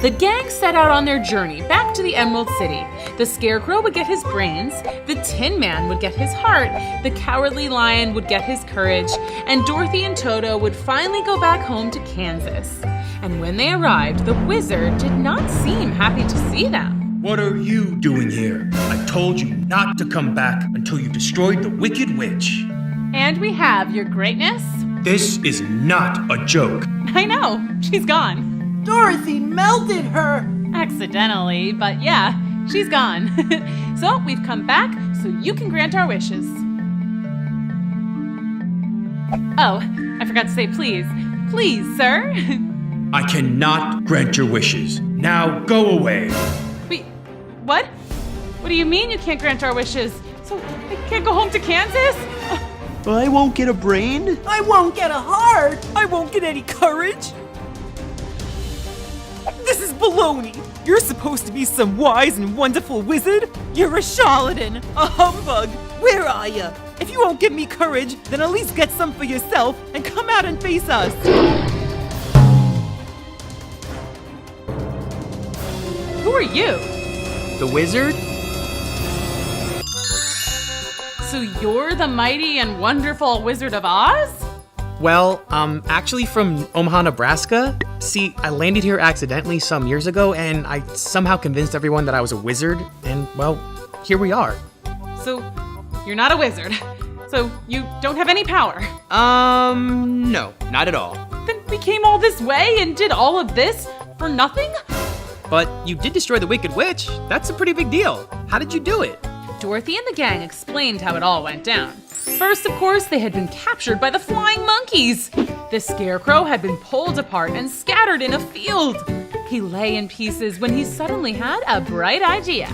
The gang set out on their journey back to the Emerald City. The Scarecrow would get his brains, the Tin Man would get his heart, the Cowardly Lion would get his courage, and Dorothy and Toto would finally go back home to Kansas. And when they arrived, the wizard did not seem happy to see them. What are you doing here? I told you not to come back until you destroyed the Wicked Witch. And we have your greatness. This is not a joke. I know, she's gone. Dorothy melted her! Accidentally, but yeah, she's gone. So we've come back so you can grant our wishes. Oh, I forgot to say please. Please, sir. I cannot grant your wishes. Now go away. Wait, what? What do you mean you can't grant our wishes? So I can't go home to Kansas? I won't get a brain. I won't get a heart! I won't get any courage. This is baloney. You're supposed to be some wise and wonderful wizard. You're a charlatan, a humbug. Where are you? If you won't give me courage, then at least get some for yourself and come out and face us. Who are you? The wizard? So you're the mighty and wonderful Wizard of Oz? Well, I'm actually from Omaha, Nebraska. See, I landed here accidentally some years ago, and I somehow convinced everyone that I was a wizard, and, well, here we are. So you're not a wizard. So you don't have any power. No, not at all. Then we came all this way and did all of this for nothing? But you did destroy the Wicked Witch. That's a pretty big deal. How did you do it? Dorothy and the gang explained how it all went down. First, of course, they had been captured by the flying monkeys. The scarecrow had been pulled apart and scattered in a field. He lay in pieces when he suddenly had a bright idea.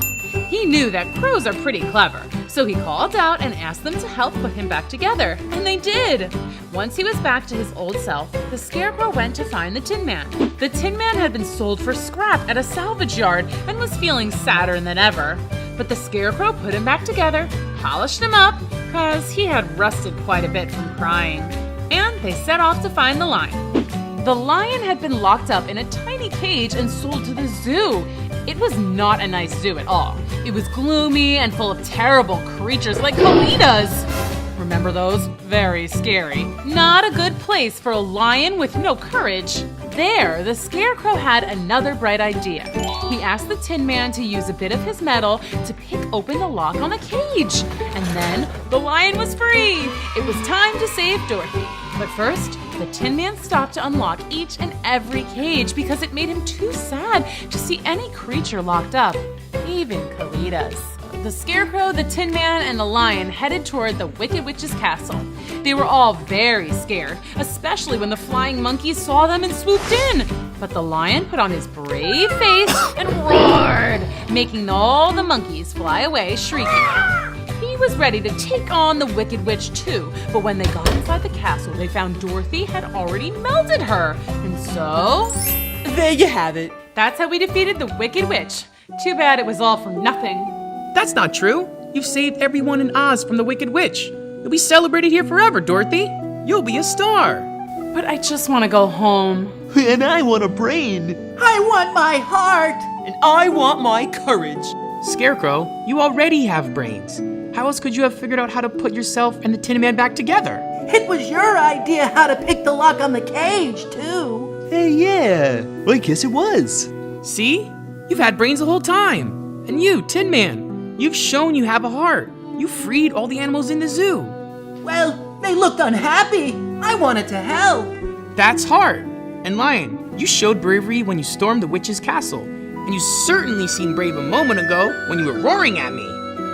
He knew that crows are pretty clever, so he called out and asked them to help put him back together, and they did. Once he was back to his old self, the scarecrow went to find the Tin Man. The Tin Man had been sold for scrap at a salvage yard and was feeling sadder than ever. But the scarecrow put him back together, polished him up, cause he had rusted quite a bit from crying, and they set off to find the lion. The lion had been locked up in a tiny cage and sold to the zoo. It was not a nice zoo at all. It was gloomy and full of terrible creatures like Kalidas. Remember those? Very scary. Not a good place for a lion with no courage. There, the scarecrow had another bright idea. He asked the Tin Man to use a bit of his metal to pick open the lock on the cage. And then the lion was free. It was time to save Dorothy. But first, the Tin Man stopped to unlock each and every cage because it made him too sad to see any creature locked up, even Kalidas. The Scarecrow, the Tin Man, and the Lion headed toward the Wicked Witch's castle. They were all very scared, especially when the flying monkeys saw them and swooped in. But the Lion put on his brave face and roared, making all the monkeys fly away shrieking. He was ready to take on the Wicked Witch too, but when they got inside the castle, they found Dorothy had already melted her. And so... there you have it. That's how we defeated the Wicked Witch. Too bad it was all for nothing. That's not true. You've saved everyone in Oz from the Wicked Witch. You'll be celebrated here forever, Dorothy. You'll be a star. But I just want to go home. And I want a brain. I want my heart. And I want my courage. Scarecrow, you already have brains. How else could you have figured out how to put yourself and the Tin Man back together? It was your idea how to pick the lock on the cage, too. Hey, yeah. I guess it was. See? You've had brains the whole time. And you, Tin Man, you've shown you have a heart. You freed all the animals in the zoo. Well, they looked unhappy. I wanted to help. That's heart. And Lion, you showed bravery when you stormed the witch's castle. And you certainly seemed brave a moment ago when you were roaring at me.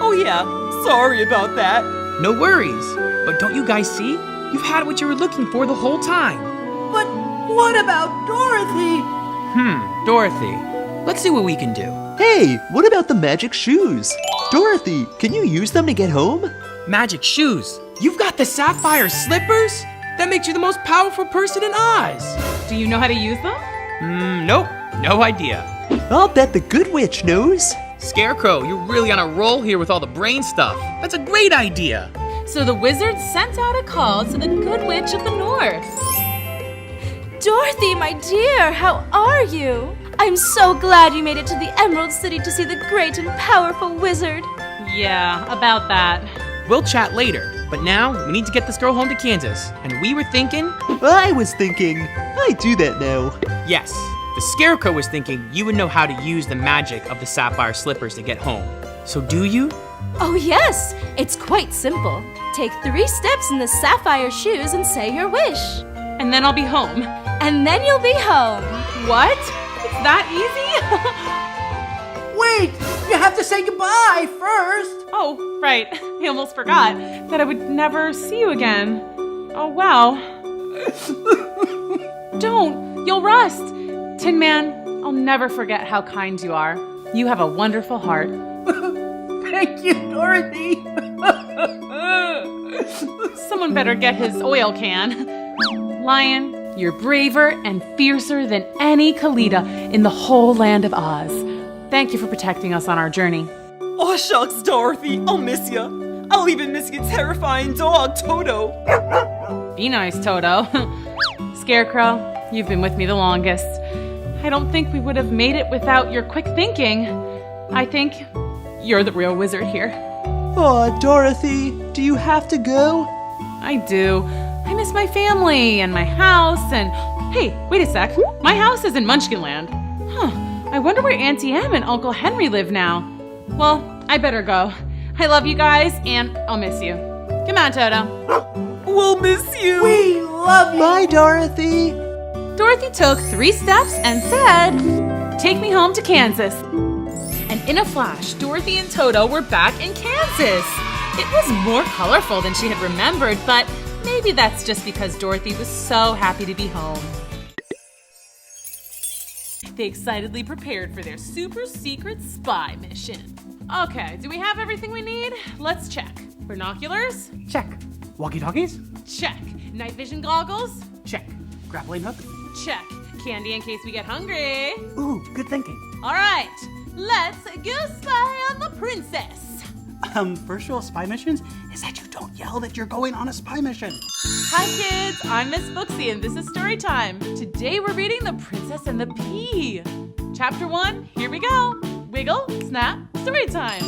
Oh yeah, sorry about that. No worries. But don't you guys see? You've had what you were looking for the whole time. But what about Dorothy? Dorothy. Let's see what we can do. Hey, what about the magic shoes? Dorothy, can you use them to get home? Magic shoes? You've got the sapphire slippers? That makes you the most powerful person in Oz. Do you know how to use them? Nope. No idea. I'll bet the good witch knows. Scarecrow, you're really on a roll here with all the brain stuff. That's a great idea. So the wizard sent out a call to the Good Witch of the North. Dorothy, my dear, how are you? I'm so glad you made it to the Emerald City to see the great and powerful wizard. Yeah, about that. We'll chat later, but now we need to get this girl home to Kansas. And we were thinking... I was thinking. I do that now. Yes, the Scarecrow was thinking you would know how to use the magic of the sapphire slippers to get home. So do you? Oh yes, it's quite simple. Take 3 steps in the sapphire shoes and say your wish. And then I'll be home. And then you'll be home. What? It's that easy? Wait, you have to say goodbye first. Oh, right. I almost forgot that I would never see you again. Oh, wow. Don't. You'll rust. Tin Man, I'll never forget how kind you are. You have a wonderful heart. Thank you, Dorothy. Someone better get his oil can. Lion, you're braver and fiercer than any Kalita in the whole land of Oz. Thank you for protecting us on our journey. Oh shucks, Dorothy, I'll miss you. I'll even miss your terrifying dog, Toto. Be nice, Toto. Scarecrow, you've been with me the longest. I don't think we would have made it without your quick thinking. I think you're the real wizard here. Aw, Dorothy, do you have to go? I do. I miss my family and my house and... Hey, wait a sec. My house is in Munchkinland. I wonder where Auntie Em and Uncle Henry live now. Well, I better go. I love you guys and I'll miss you. Come on, Toto. We'll miss you. We love you. Bye, Dorothy. Dorothy took 3 steps and said, "Take me home to Kansas." And in a flash, Dorothy and Toto were back in Kansas. It was more colorful than she had remembered, but maybe that's just because Dorothy was so happy to be home. They excitedly prepared for their super secret spy mission. Okay, do we have everything we need? Let's check. Binoculars? Check. Walkie-talkies? Check. Night vision goggles? Check. Grappling hook? Check. Candy in case we get hungry. Ooh, good thinking. All right, let's go spy on the princess. First rule of spy missions is that you don't yell that you're going on a spy mission. Hi kids, I'm Miss Booksy and this is Storytime. Today we're reading The Princess and the Pea. Chapter 1, here we go. Wiggle, snap, Storytime.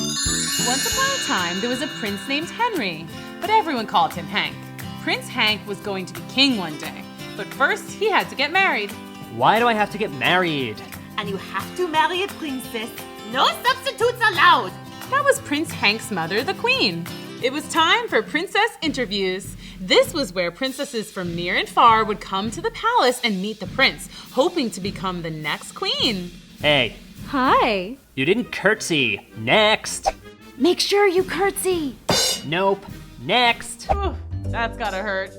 Once upon a time, there was a prince named Henry, but everyone called him Hank. Prince Hank was going to be king one day, but first he had to get married. Why do I have to get married? And you have to marry a princess. No substitutes allowed. That was Prince Hank's mother, the Queen. It was time for princess interviews. This was where princesses from near and far would come to the palace and meet the prince, hoping to become the next queen. Hey. Hi. You didn't curtsy. Next. Make sure you curtsy. Nope. Next. Ooh, that's gotta hurt.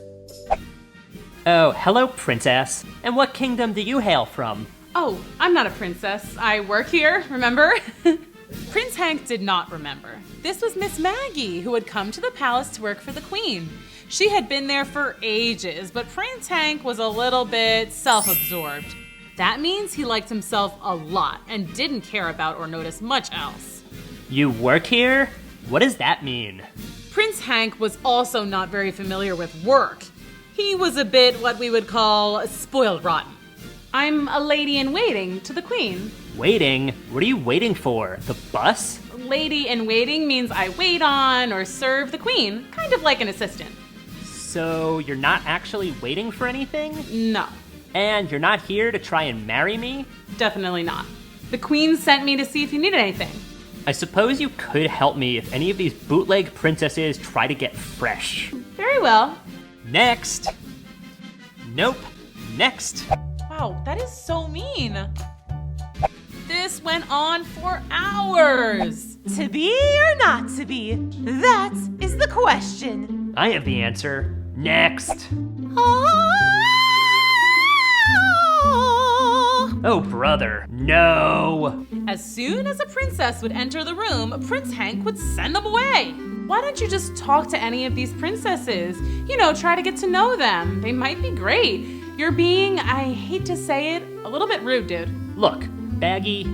Oh, hello, princess. And what kingdom do you hail from? Oh, I'm not a princess. I work here, remember? Prince Hank did not remember. This was Miss Maggie, who had come to the palace to work for the Queen. She had been there for ages, but Prince Hank was a little bit self-absorbed. That means he liked himself a lot and didn't care about or notice much else. You work here? What does that mean? Prince Hank was also not very familiar with work. He was a bit what we would call spoiled rotten. I'm a lady in waiting to the Queen. Waiting? What are you waiting for? The bus? Lady in waiting means I wait on or serve the Queen, kind of like an assistant. So you're not actually waiting for anything? No. And you're not here to try and marry me? Definitely not. The Queen sent me to see if you needed anything. I suppose you could help me if any of these bootleg princesses try to get fresh. Very well. Next. Nope. Next. Wow, that is so mean. This went on for hours. To be or not to be? That is the question. I have the answer. Next. Oh, brother, no. As soon as a princess would enter the room, Prince Hank would send them away. Why don't you just talk to any of these princesses? You know, try to get to know them. They might be great. You're being, I hate to say it, a little bit rude, dude. Look, Maggie.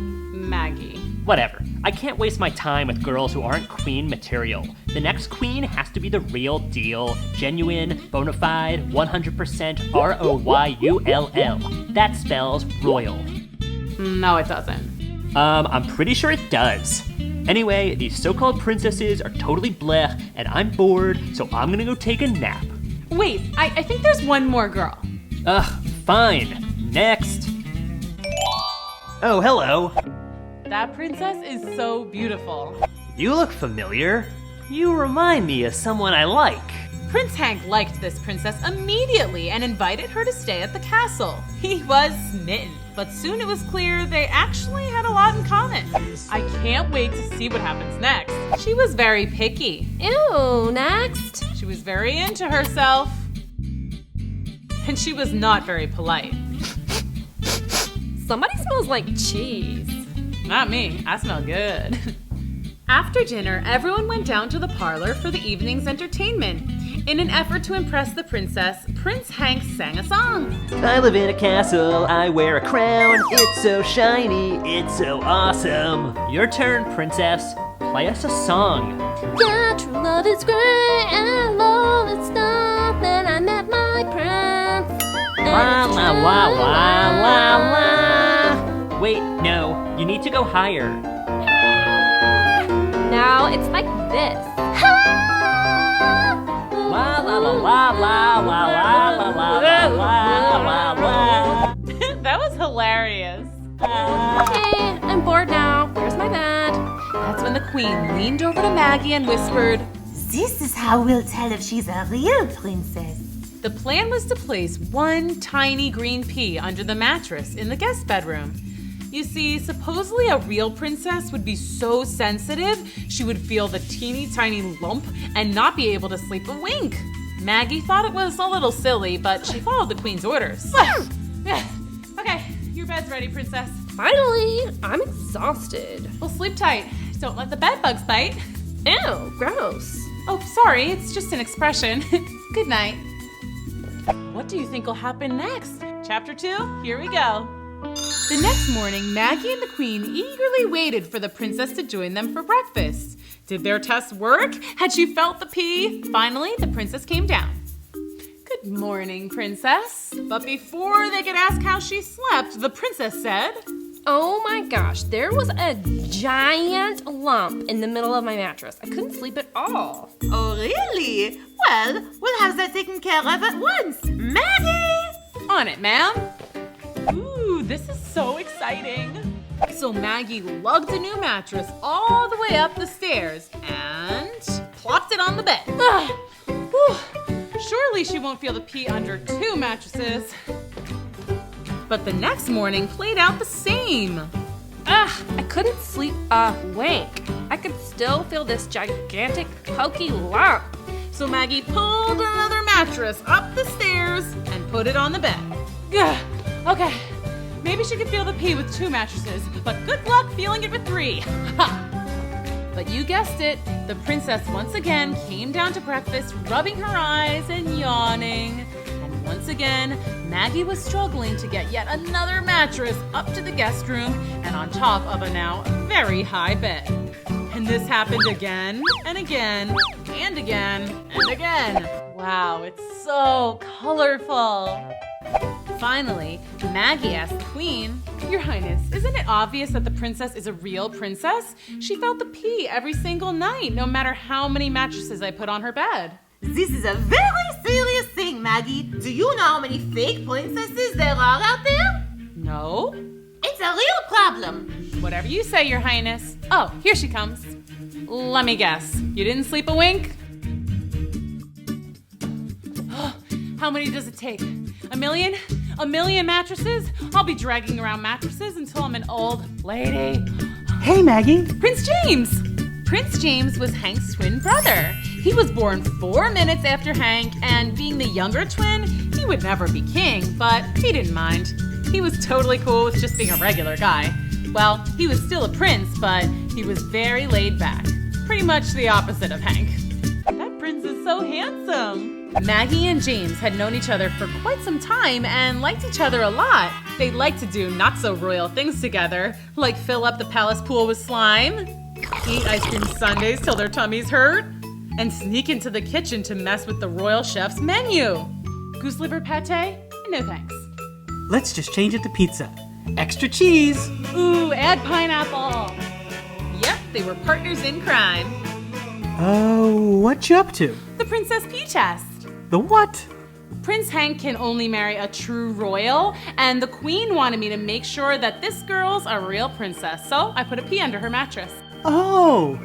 Whatever. I can't waste my time with girls who aren't queen material. The next queen has to be the real deal. Genuine, bona fide, 100% R-O-Y-U-L-L. That spells royal. No, it doesn't. I'm pretty sure it does. Anyway, these so-called princesses are totally bleh, and I'm bored, so I'm gonna go take a nap. Wait, I think there's one more girl. Ugh, fine. Next. Oh, hello. That princess is so beautiful. You look familiar. You remind me of someone I like. Prince Hank liked this princess immediately and invited her to stay at the castle. He was smitten, but soon it was clear they actually had a lot in common. I can't wait to see what happens next. She was very picky. Ew, next. She was very into herself. And she was not very polite. Somebody smells like cheese. Not me. I smell good. After dinner, everyone went down to the parlor for the evening's entertainment. In an effort to impress the princess, Prince Hank sang a song. I live in a castle, I wear a crown. It's so shiny, it's so awesome. Your turn, princess. Play us a song. Yeah, true love is great, and love is stuff, and I met my prince. La la la la la la. Wait, no, you need to go higher. Now it's like this. La la la la la la la la la la la. That was hilarious. Okay, I'm bored now. Where's my bed? That's when the queen leaned over to Maggie and whispered, This is how we'll tell if she's a real princess. The plan was to place one tiny green pea under the mattress in the guest bedroom. You see, supposedly a real princess would be so sensitive, she would feel the teeny tiny lump and not be able to sleep a wink. Maggie thought it was a little silly, but she followed the queen's orders. Okay, your bed's ready, princess. Finally, I'm exhausted. Well, sleep tight. Don't let the bed bugs bite. Ew, gross. Oh, sorry, it's just an expression. Good night. What do you think will happen next? Chapter 2, here we go. The next morning, Maggie and the queen eagerly waited for the princess to join them for breakfast. Did their test work? Had she felt the pea? Finally, the princess came down. Good morning, princess. But before they could ask how she slept, the princess said, Oh my gosh, there was a giant lump in the middle of my mattress. I couldn't sleep at all. Oh, really? Well, we'll have that taken care of at once. Maggie! On it, ma'am. Ooh, this is so exciting. So Maggie lugged a new mattress all the way up the stairs and plopped it on the bed. Surely she won't feel the pee under 2 mattresses. But the next morning played out the same. I couldn't sleep a wink. I could still feel this gigantic pokey lump. So Maggie pulled another mattress up the stairs and put it on the bed. Okay, maybe she could feel the pee with 2 mattresses, but good luck feeling it with 3. But you guessed it, the princess once again came down to breakfast, rubbing her eyes and yawning. And once again, Maggie was struggling to get yet another mattress up to the guest room and on top of a now very high bed. And this happened again and again and again and again. Wow, it's so colorful. Finally, Maggie asked the queen, Your Highness, isn't it obvious that the princess is a real princess? She felt the pee every single night, no matter how many mattresses I put on her bed. This is a very serious thing, Maggie. Do you know how many fake princesses there are out there? No. It's a real problem. Whatever you say, Your Highness. Oh, here she comes. Let me guess. You didn't sleep a wink? How many does it take? 1 million? 1 million mattresses? I'll be dragging around mattresses until I'm an old lady. Hey, Maggie. Prince James! Prince James was Hank's twin brother. He was born 4 minutes after Hank, and being the younger twin, he would never be king, but he didn't mind. He was totally cool with just being a regular guy. Well, he was still a prince, but he was very laid back. Pretty much the opposite of Hank. That prince is so handsome. Maggie and James had known each other for quite some time and liked each other a lot. They liked to do not-so-royal things together, like fill up the palace pool with slime, eat ice cream sundaes till their tummies hurt, and sneak into the kitchen to mess with the royal chef's menu. Goose liver pate? No thanks. Let's just change it to pizza. Extra cheese. Ooh, add pineapple. Yep, they were partners in crime. Oh, what you up to? The Princess Pea test. The what? Prince Hank can only marry a true royal, and the queen wanted me to make sure that this girl's a real princess, so I put a pea under her mattress. Oh,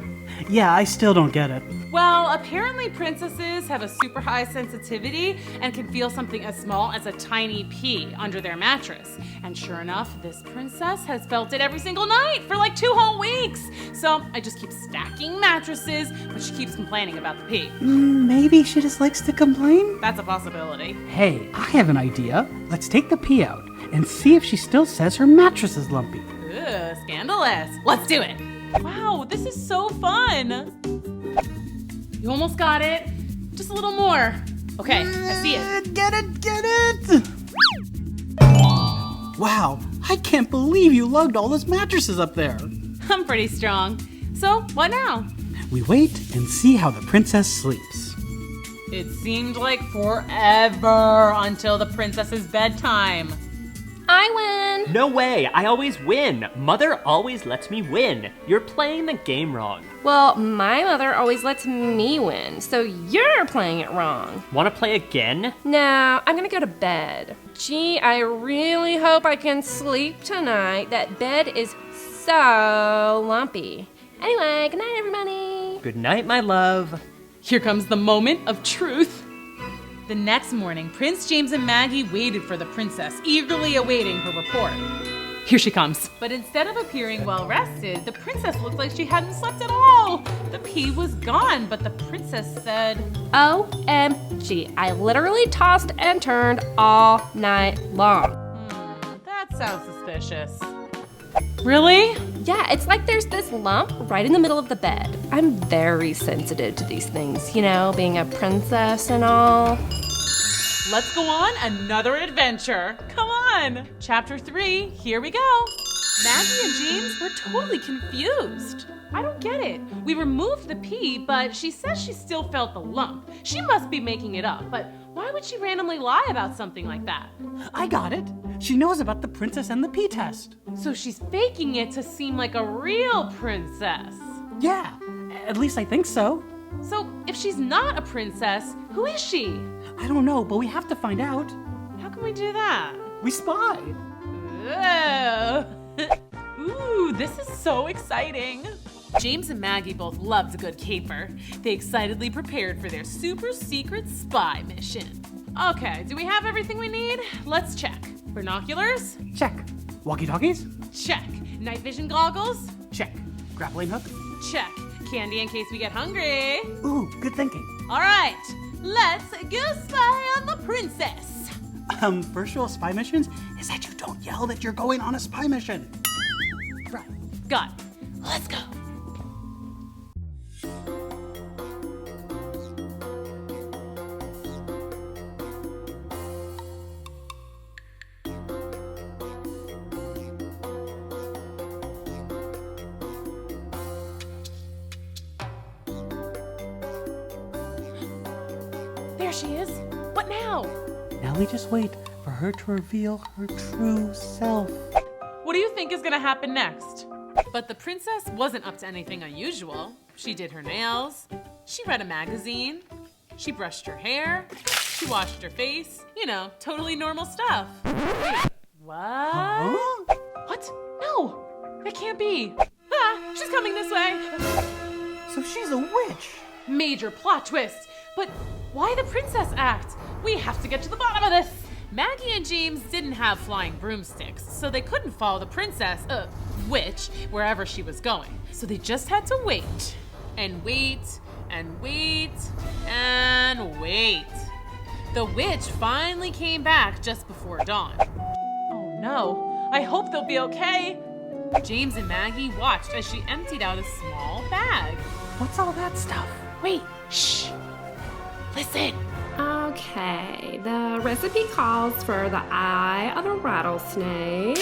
yeah, I still don't get it. Well, apparently princesses have a super high sensitivity and can feel something as small as a tiny pea under their mattress. And sure enough, this princess has felt it every single night for like 2 whole weeks. So I just keep stacking mattresses, but she keeps complaining about the pea. Maybe she just likes to complain? That's a possibility. Hey, I have an idea. Let's take the pea out and see if she still says her mattress is lumpy. Ugh, scandalous. Let's do it. Wow, this is so fun. You almost got it. Just a little more. Okay, I see it. Get it! Wow, I can't believe you lugged all those mattresses up there. I'm pretty strong. So, what now? We wait and see how the princess sleeps. It seemed like forever until the princess's bedtime. I win! No way, I always win. Mother always lets me win. You're playing the game wrong. Well, my mother always lets me win, so you're playing it wrong. Wanna play again? No, I'm gonna go to bed. Gee, I really hope I can sleep tonight. That bed is so lumpy. Anyway, good night, everybody. Good night, my love. Here comes the moment of truth. The next morning, Prince James and Maggie waited for the princess, eagerly awaiting her report. Here she comes. But instead of appearing well rested, the princess looked like she hadn't slept at all. The pea was gone, but the princess said, OMG, I literally tossed and turned all night long. That sounds suspicious. Really? Yeah, it's like there's this lump right in the middle of the bed. I'm very sensitive to these things, you know, being a princess and all. Let's go on another adventure. Come on. Chapter 3, here we go. Maggie and James were totally confused. I don't get it. We removed the pea, but she says she still felt the lump. She must be making it up, but why would she randomly lie about something like that? I got it. She knows about the princess and the pea test. So she's faking it to seem like a real princess. Yeah, at least I think so. So if she's not a princess, who is she? I don't know, but we have to find out. How can we do that? We spy. Ooh, this is so exciting. James and Maggie both loved a good caper. They excitedly prepared for their super secret spy mission. Okay, do we have everything we need? Let's check. Binoculars? Check. Walkie-talkies? Check. Night vision goggles? Check. Grappling hook? Check. Candy in case we get hungry. Ooh, good thinking. All right, let's go spy on the princess. First rule of spy missions is that you don't yell that you're going on a spy mission. Right. Got it. Let's go. There she is. What now? Now we just wait for her to reveal her true self. What do you think is gonna happen next? But the princess wasn't up to anything unusual. She did her nails, she read a magazine, she brushed her hair, she washed her face. You know, totally normal stuff. Wait, what? Huh? What? No, that can't be. Ah, she's coming this way. So she's a witch. Major plot twist. But why the princess act? We have to get to the bottom of this. Maggie and James didn't have flying broomsticks, so they couldn't follow the princess, witch, wherever she was going. So they just had to wait, and wait, and wait, and wait. The witch finally came back just before dawn. Oh no, I hope they'll be okay. James and Maggie watched as she emptied out a small bag. What's all that stuff? Wait, shh. Listen. Okay, the recipe calls for the eye of a rattlesnake,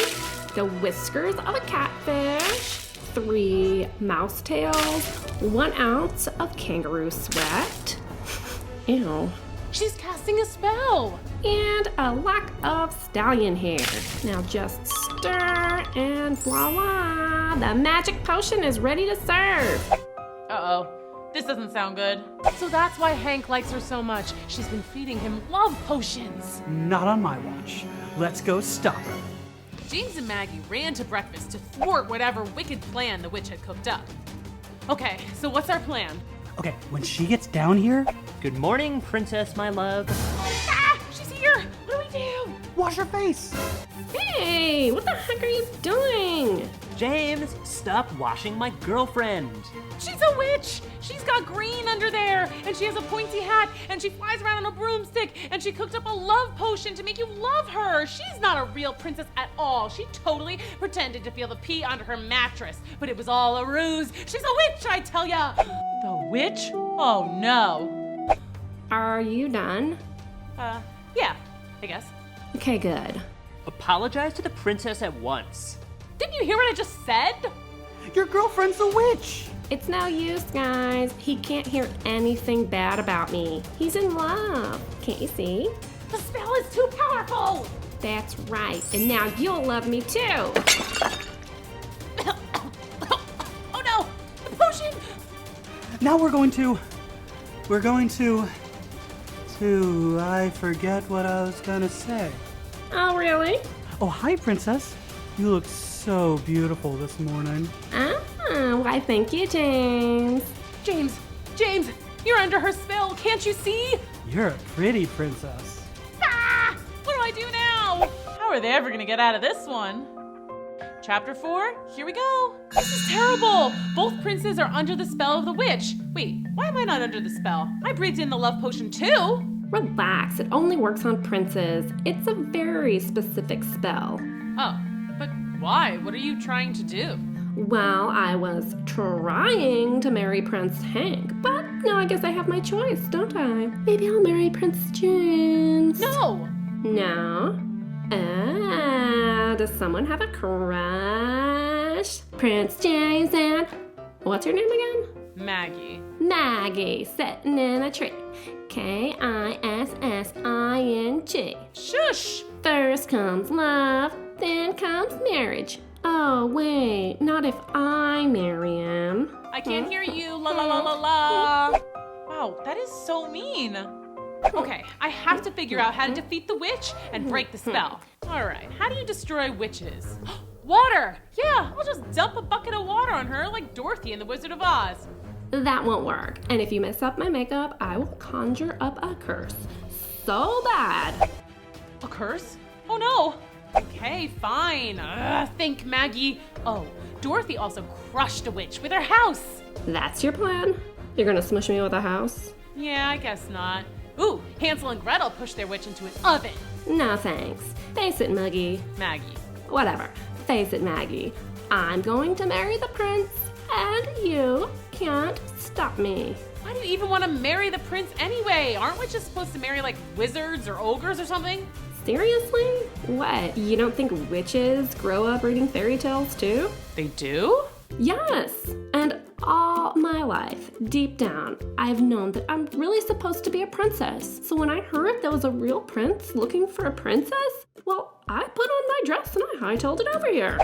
the whiskers of a catfish, 3 mouse tails, 1 ounce of kangaroo sweat. Ew. She's casting a spell. And a lock of stallion hair. Now just stir and voila, the magic potion is ready to serve. Uh-oh. This doesn't sound good. So that's why Hank likes her so much. She's been feeding him love potions. Not on my watch. Let's go stop her. James and Maggie ran to breakfast to thwart whatever wicked plan the witch had cooked up. Okay, so what's our plan? Okay, when she gets down here... Good morning, princess, my love. Ah! She's here! What do we do? Wash her face! Hey, what the heck are you doing? James, stop washing my girlfriend. She's a witch! She's got green under there, and she has a pointy hat, and she flies around on a broomstick, and she cooked up a love potion to make you love her. She's not a real princess at all. She totally pretended to feel the pee under her mattress, but it was all a ruse. She's a witch, I tell ya! The witch? Oh no. Are you done? Yeah, I guess. Okay, good. Apologize to the princess at once. Didn't you hear what I just said? Your girlfriend's a witch! It's no use, guys. He can't hear anything bad about me. He's in love. Can't you see? The spell is too powerful! That's right. And now you'll love me too. Oh no! The potion! Now we're going to... I forget what I was gonna say. Oh, really? Oh, hi, princess. You look so beautiful this morning. Why, thank you, James. James, you're under her spell. Can't you see? You're a pretty princess. Ah! What do I do now? How are they ever gonna get out of this one? Chapter 4, here we go. This is terrible. Both princes are under the spell of the witch. Wait, why am I not under the spell? I breathed in the love potion too. Relax, it only works on princes. It's a very specific spell. Oh, but why? What are you trying to do? Well, I was trying to marry Prince Hank, but now I guess I have my choice, don't I? Maybe I'll marry Prince James. No! No? Does someone have a crush? Prince James and... What's your name again? Maggie. Maggie, sitting in a tree. Kissing. Shush! First comes love, then comes marriage. Oh, wait, not if I marry him. I can't hear you, la la la la la. Wow, that is so mean. Okay, I have to figure out how to defeat the witch and break the spell. All right, how do you destroy witches? Water! Yeah, I'll just dump a bucket of water on her like Dorothy in The Wizard of Oz. That won't work. And if you mess up my makeup, I will conjure up a curse. So bad. A curse? Oh no! Okay, fine. Think, Maggie. Oh, Dorothy also crushed a witch with her house. That's your plan? You're gonna smush me with a house? Yeah, I guess not. Ooh, Hansel and Gretel pushed their witch into an oven. No thanks. Face it, Maggie. Whatever. Face it, Maggie. I'm going to marry the prince, and you can't stop me. Why do you even want to marry the prince anyway? Aren't witches supposed to marry like wizards or ogres or something? Seriously? What? You don't think witches grow up reading fairy tales too? They do? Yes. And all my life, deep down, I've known that I'm really supposed to be a princess. So when I heard there was a real prince looking for a princess, well, I put on my dress and I hightailed it over here.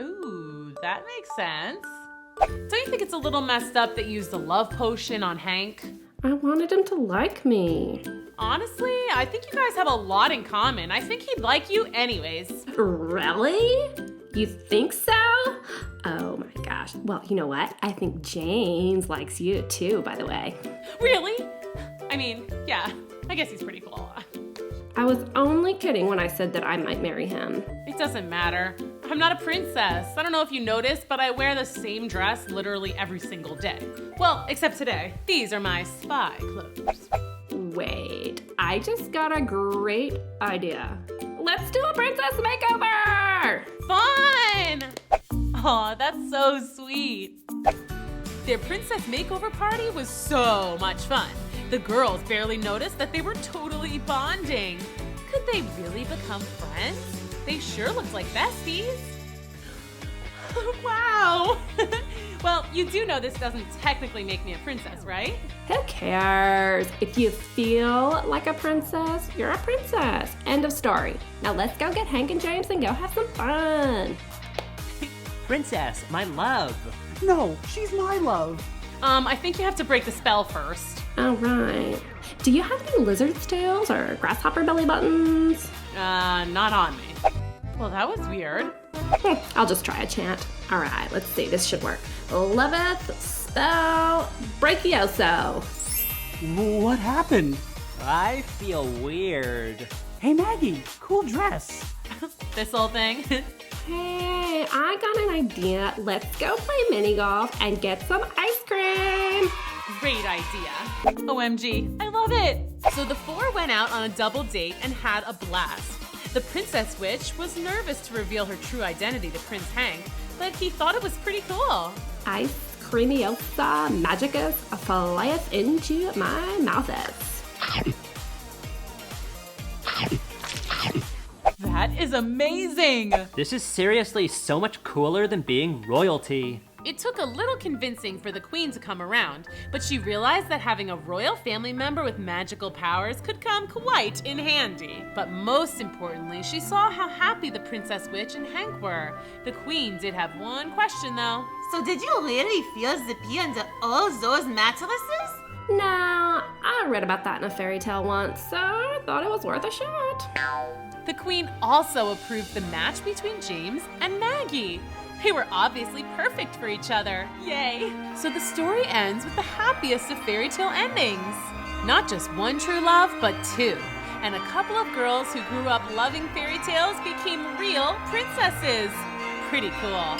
Ooh, that makes sense. Don't you think it's a little messed up that you used the love potion on Hank? I wanted him to like me. Honestly, I think you guys have a lot in common. I think he'd like you anyways. Really? You think so? Oh my gosh. Well, you know what? I think James likes you too, by the way. Really? I mean, yeah, I guess he's pretty cool. I was only kidding when I said that I might marry him. It doesn't matter. I'm not a princess. I don't know if you noticed, but I wear the same dress literally every single day. Well, except today. These are my spy clothes. Wait, I just got a great idea. Let's do a princess makeover! Fun! Aw, that's so sweet. Their princess makeover party was so much fun. The girls barely noticed that they were totally bonding. Could they really become friends? They sure looked like besties. Wow! Well, you do know this doesn't technically make me a princess, right? Who cares? If you feel like a princess, you're a princess. End of story. Now let's go get Hank and James and go have some fun. Princess, my love. No, she's my love. I think you have to break the spell first. All right. Do you have any lizard's tails or grasshopper belly buttons? Not on me. Well, that was weird. I'll just try a chant. All right, let's see. This should work. Loveth spell Brachioso. What happened? I feel weird. Hey, Maggie, cool dress. This whole thing? Hey, I got an idea. Let's go play mini golf and get some ice cream. Great idea. OMG, I love it. So the four went out on a double date and had a blast. The princess witch was nervous to reveal her true identity to Prince Hank, but he thought it was pretty cool. Ice creamiosa magicus flyeth into my mouthus. That is amazing! This is seriously so much cooler than being royalty. It took a little convincing for the queen to come around, but she realized that having a royal family member with magical powers could come quite in handy. But most importantly, she saw how happy the princess witch and Hank were. The queen did have one question though. So did you really feel zippy under all those mattresses? No, I read about that in a fairy tale once, so I thought it was worth a shot. The queen also approved the match between James and Maggie. They were obviously perfect for each other. Yay! So the story ends with the happiest of fairy tale endings. Not just one true love, but two. And a couple of girls who grew up loving fairy tales became real princesses. pretty cool.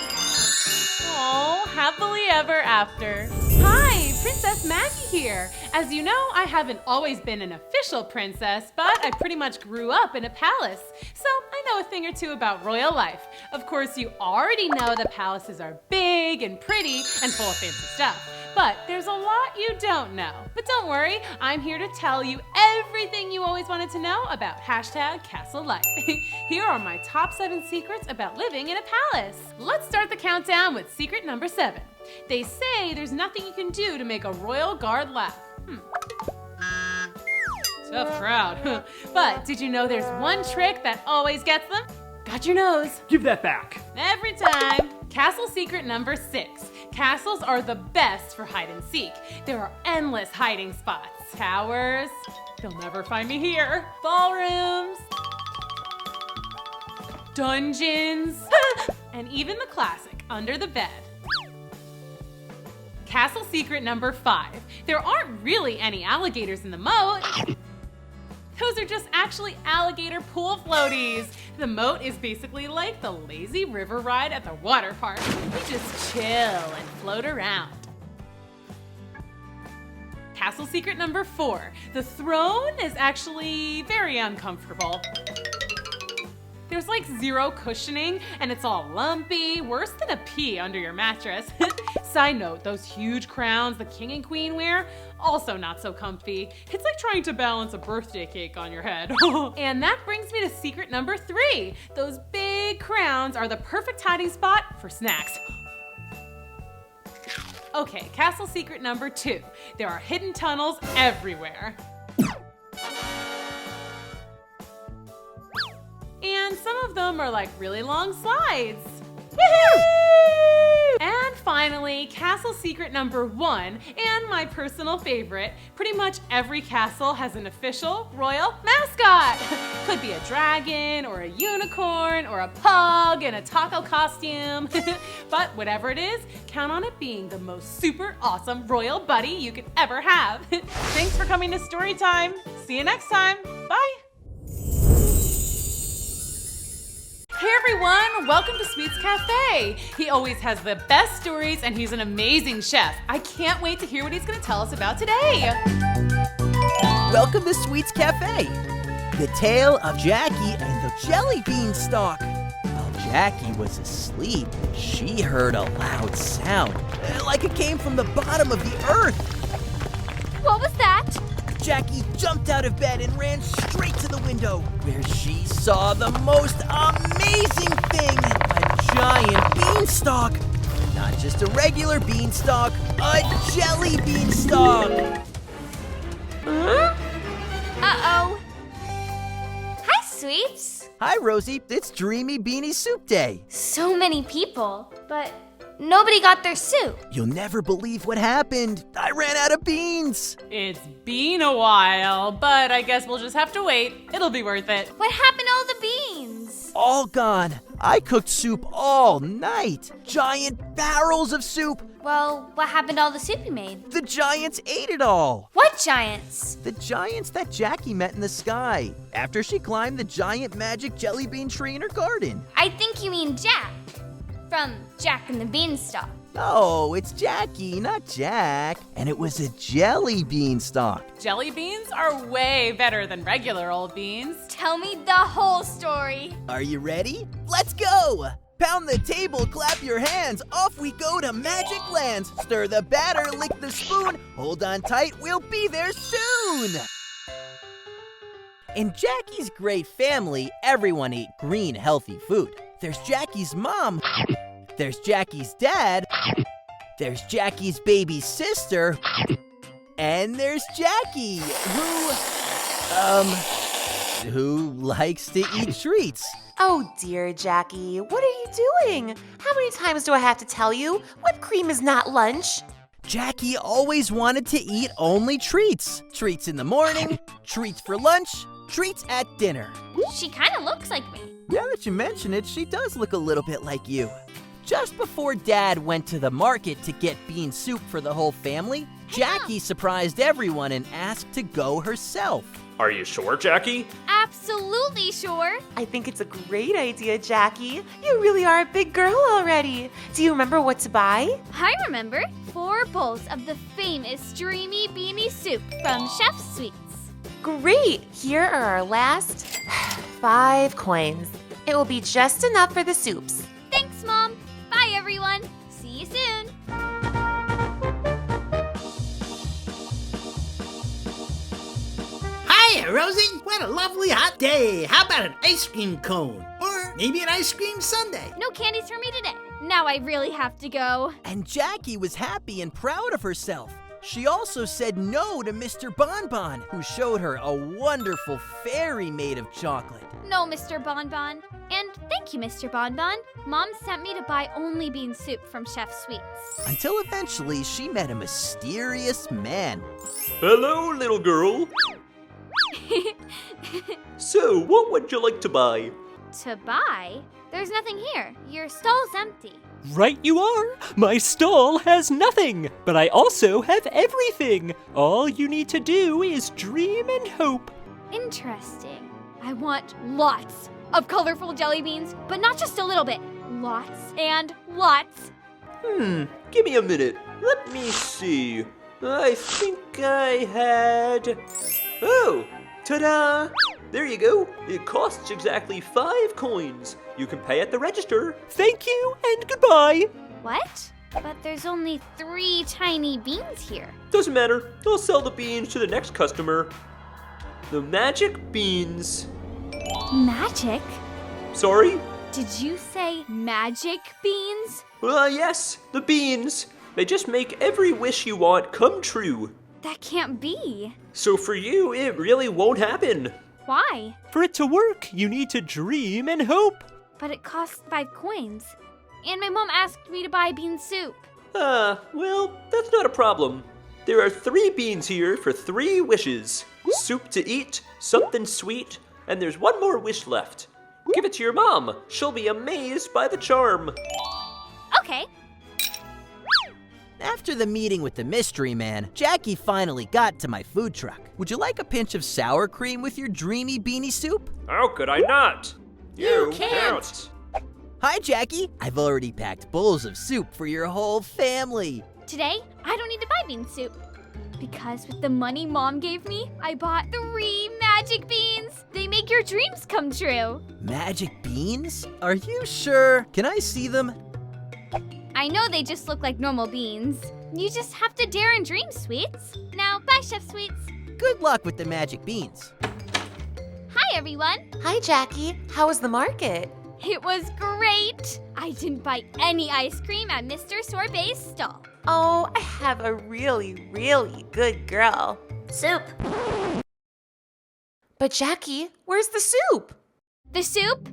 Oh, happily ever after. Hi, Princess Maggie here. As you know, I haven't always been an official princess, but I pretty much grew up in a palace, so I know a thing or two about royal life. Of course, you already know the palaces are big and pretty and full of fancy stuff, but there's a lot you don't know. But don't worry, I'm here to tell you everything you always wanted to know about #Castle Life. Here are my top 7 secrets about living in a palace. Let's start the countdown with secret number 7. They say there's nothing you can do to make a royal guard laugh. Tough crowd. But did you know there's one trick that always gets them? Got your nose. Give that back. Every time. Castle secret number 6. Castles are the best for hide and seek. There are endless hiding spots. Towers. You'll never find me here. Ballrooms. Dungeons. And even the classic, under the bed. Castle secret number 5. There aren't really any alligators in the moat. Those are just actually alligator pool floaties. The moat is basically like the lazy river ride at the water park. You just chill and float around. Castle secret number 4. The throne is actually very uncomfortable. There's like 0 cushioning and it's all lumpy, worse than a pea under your mattress. Side note, those huge crowns the king and queen wear, also not so comfy. It's like trying to balance a birthday cake on your head. And that brings me to secret number 3. Those big crowns are the perfect hiding spot for snacks. Okay, castle secret number 2. There are hidden tunnels everywhere. And some of them are like really long slides. Woohoo! And finally, castle secret number 1, and my personal favorite. Pretty much every castle has an official royal mascot. Could be a dragon, or a unicorn, or a pug in a taco costume. But whatever it is, count on it being the most super awesome royal buddy you could ever have. Thanks for coming to Storytime. See you next time. Bye. Hey everyone, welcome to Sweet's Cafe. He always has the best stories and he's an amazing chef. I can't wait to hear what he's gonna tell us about today. Welcome to Sweet's Cafe, the tale of Jackie and the jelly bean stalk. While Jackie was asleep, she heard a loud sound, like it came from the bottom of the earth. What was that? Jackie jumped out of bed and ran straight to the window, where she saw the most amazing thing, a giant beanstalk. Not just a regular beanstalk, a jelly beanstalk. Uh-oh. Hi, Sweets. Hi, Rosie. It's Dreamy Beanie Soup Day. So many people, but nobody got their soup. You'll never believe what happened. I ran out of beans. It's been a while, but I guess we'll just have to wait. It'll be worth it. What happened to all the beans? All gone. I cooked soup all night. Giant barrels of soup. Well, what happened to all the soup you made? The giants ate it all. What giants? The giants that Jackie met in the sky after she climbed the giant magic jelly bean tree in her garden. I think you mean Jack. From Jack and the Beanstalk. No, it's Jackie, not Jack. And it was a jelly beanstalk. Jelly beans are way better than regular old beans. Tell me the whole story. Are you ready? Let's go! Pound the table, clap your hands, off we go to Magic Lands. Stir the batter, lick the spoon, hold on tight, we'll be there soon! In Jackie's great family, everyone ate green, healthy food. There's Jackie's mom, there's Jackie's dad, there's Jackie's baby sister, and there's Jackie, who likes to eat treats. Oh dear, Jackie, what are you doing? How many times do I have to tell you? Whipped cream is not lunch. Jackie always wanted to eat only treats. Treats in the morning, treats for lunch, treats at dinner. She kind of looks like me. Now that you mention it, she does look a little bit like you. Just before Dad went to the market to get bean soup for the whole family, Jackie surprised everyone and asked to go herself. Are you sure, Jackie? Absolutely sure. I think it's a great idea, Jackie. You really are a big girl already. Do you remember what to buy? I remember 4 bowls of the famous Dreamy Beanie Soup from Chef's Sweets. Great! Here are our last 5 coins. It will be just enough for the soups. Thanks, Mom. Bye, everyone. See you soon. Hiya, Rosie. What a lovely hot day. How about an ice cream cone? Or maybe an ice cream sundae? No candies for me today. Now I really have to go. And Jackie was happy and proud of herself. She also said no to Mr. Bonbon, who showed her a wonderful fairy made of chocolate. No, Mr. Bonbon. And thank you, Mr. Bonbon. Mom sent me to buy only bean soup from Chef's Sweets. Until eventually she met a mysterious man. Hello, little girl. So, what would you like to buy? To buy? There's nothing here. Your stall's empty. Right you are! My stall has nothing, but I also have everything. All you need to do is dream and hope. Interesting. I want lots of colorful jelly beans, but not just a little bit. Lots and lots. Give me a minute. Let me see. I think I had... Oh, ta-da! There you go. It costs exactly 5 coins. You can pay at the register. Thank you and goodbye. What? But there's only 3 tiny beans here. Doesn't matter. I'll sell the beans to the next customer. The magic beans. Magic? Sorry? Did you say magic beans? Yes, the beans. They just make every wish you want come true. That can't be. So for you, it really won't happen. Why? For it to work, you need to dream and hope. But it costs 5 coins. And my mom asked me to buy bean soup. Well, that's not a problem. There are 3 beans here for 3 wishes. Soup to eat, something sweet, and there's 1 more wish left. Give it to your mom. She'll be amazed by the charm. Okay. After the meeting with the mystery man, Jackie finally got to my food truck. Would you like a pinch of sour cream with your dreamy beanie soup? How could I not? You can't. Hi, Jackie. I've already packed bowls of soup for your whole family. Today, I don't need to buy bean soup. Because with the money Mom gave me, I bought 3 magic beans. They make your dreams come true. Magic beans? Are you sure? Can I see them? I know they just look like normal beans. You just have to dare and dream, Sweets. Now, bye, Chef Sweets. Good luck with the magic beans. Hi, everyone. Hi, Jackie. How was the market? It was great. I didn't buy any ice cream at Mr. Sorbet's stall. Oh, I have a really, really good girl. Soup. But Jackie, where's the soup? The soup?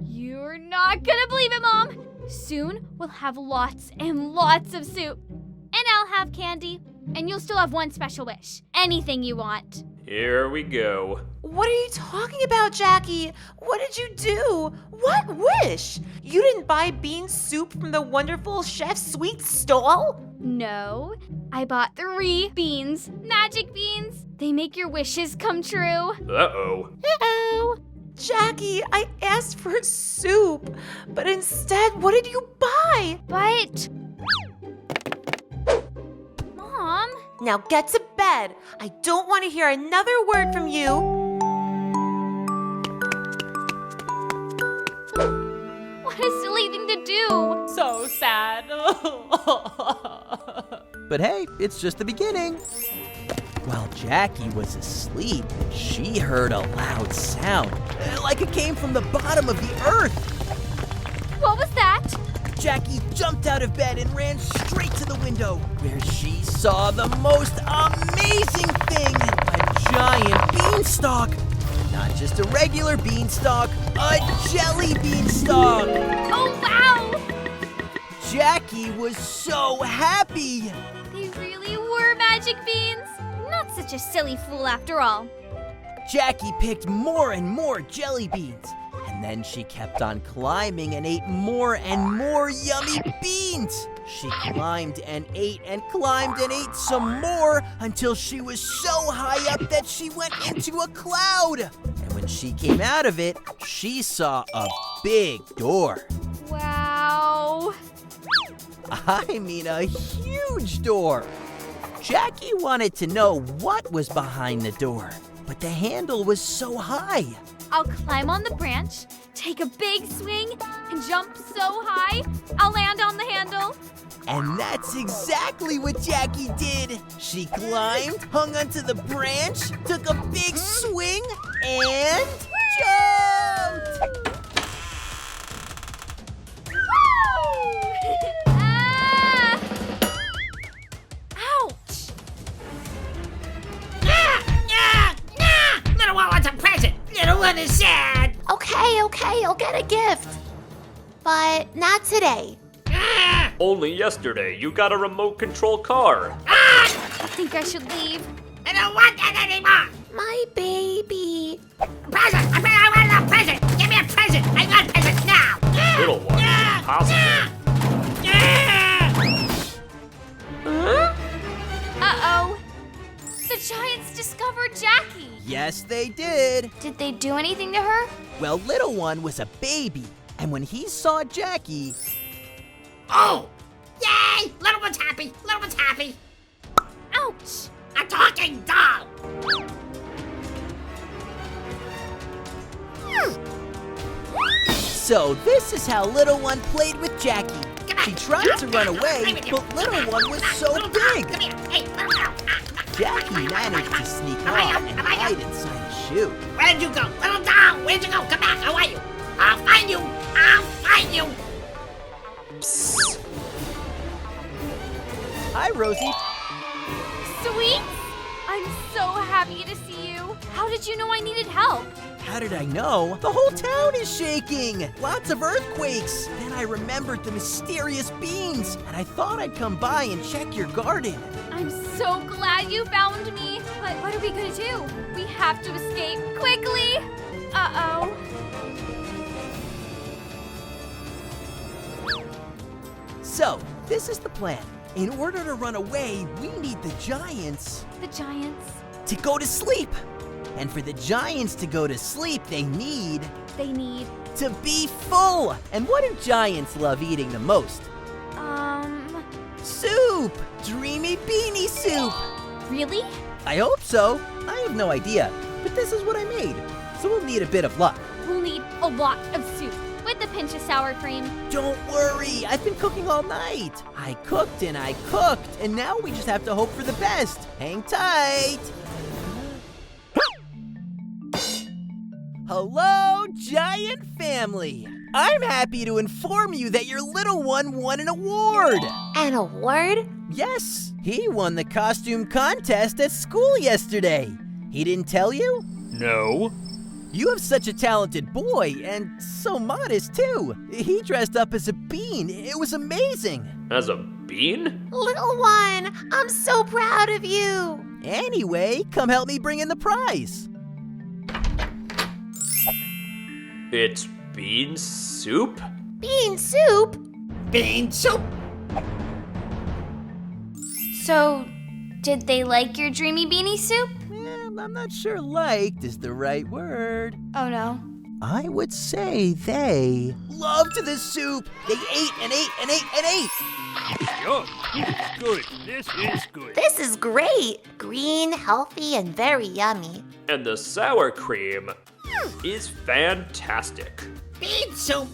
You're not gonna believe it, Mom. Soon, we'll have lots and lots of soup. And I'll have candy. And you'll still have 1 special wish. Anything you want. Here we go. What are you talking about, Jackie? What did you do? What wish? You didn't buy bean soup from the wonderful Chef Sweets stall? No, I bought 3 beans. Magic beans. They make your wishes come true. Uh-oh. Uh-oh. Jackie, I asked for soup, but instead, what did you buy? But... Mom? Now get to bed. I don't want to hear another word from you. What a silly thing to do. So sad. But hey, it's just the beginning. While Jackie was asleep, she heard a loud sound, like it came from the bottom of the earth. What was that? Jackie jumped out of bed and ran straight to the window, where she saw the most amazing thing, a giant beanstalk. Not just a regular beanstalk, a jelly beanstalk. Oh, wow! Jackie was so happy. They really were magic beans. Not such a silly fool after all. Jackie picked more and more jelly beans, and And then she kept on climbing and ate more and more yummy beans. She climbed and ate some more until she was so high up that she went into a cloud. And when she came out of it, she saw a big door. Wow. I mean a huge door. Jackie wanted to know what was behind the door, but the handle was so high. I'll climb on the branch, take a big swing, and jump so high, I'll land on the handle. And that's exactly what Jackie did. She climbed, hung onto the branch, took a big swing, and jumped! Ah! Ouch! Little one wants a present. Little one is sad. Okay, I'll get a gift. But not today. Only yesterday, you got a remote control car. I think I should leave. I don't want that anymore. My baby. Present. I want a present. Give me a present. I want presents now. Little one, impossible. Uh-oh. The Giants discovered Jackie. Yes, they did. Did they do anything to her? Well, little one was a baby, and when he saw Jackie... Oh! Yay! Little one's happy. Little one's happy. Ouch! A talking doll. So this is how little one played with Jackie. She tried to run away, but little one was so big. Jackie managed to sneak off and hide inside a shoe. Where'd you go? Little doll, where'd you go? Come back, how are you? I'll find you. I'll find you. Psst. Hi, Rosie. Sweet! I'm so happy to see you. How did you know I needed help? How did I know? The whole town is shaking. Lots of earthquakes. Then I remembered the mysterious beans, and I thought I'd come by and check your garden. I'm so glad you found me. But what are we gonna do? We have to escape quickly. Uh-oh. So, this is the plan. In order to run away, we need the Giants. The Giants? To go to sleep. And for the Giants to go to sleep, they need... to be full. And what do Giants love eating the most? Soup! Dreamy beanie soup! Really? I hope so. I have no idea, but this is what I made. So we'll need a bit of luck. We'll need a lot of soup with a pinch of sour cream. Don't worry, I've been cooking all night. I cooked, and now we just have to hope for the best. Hang tight. Hello, Giant family. I'm happy to inform you that your little one won an award. An award? Yes, he won the costume contest at school yesterday. He didn't tell you? No. You have such a talented boy, and so modest too. He dressed up as a bean. It was amazing. As a bean? Little one, I'm so proud of you. Anyway, come help me bring in the prize. It's bean soup? Bean soup? Bean soup. So, did they like your dreamy beanie soup? I'm not sure liked is the right word. Oh no. I would say they loved the soup. They ate and ate and ate and ate. Sure, this is good. This is good. This is great. Green, healthy, and very yummy. And the sour cream is fantastic. Bean soup.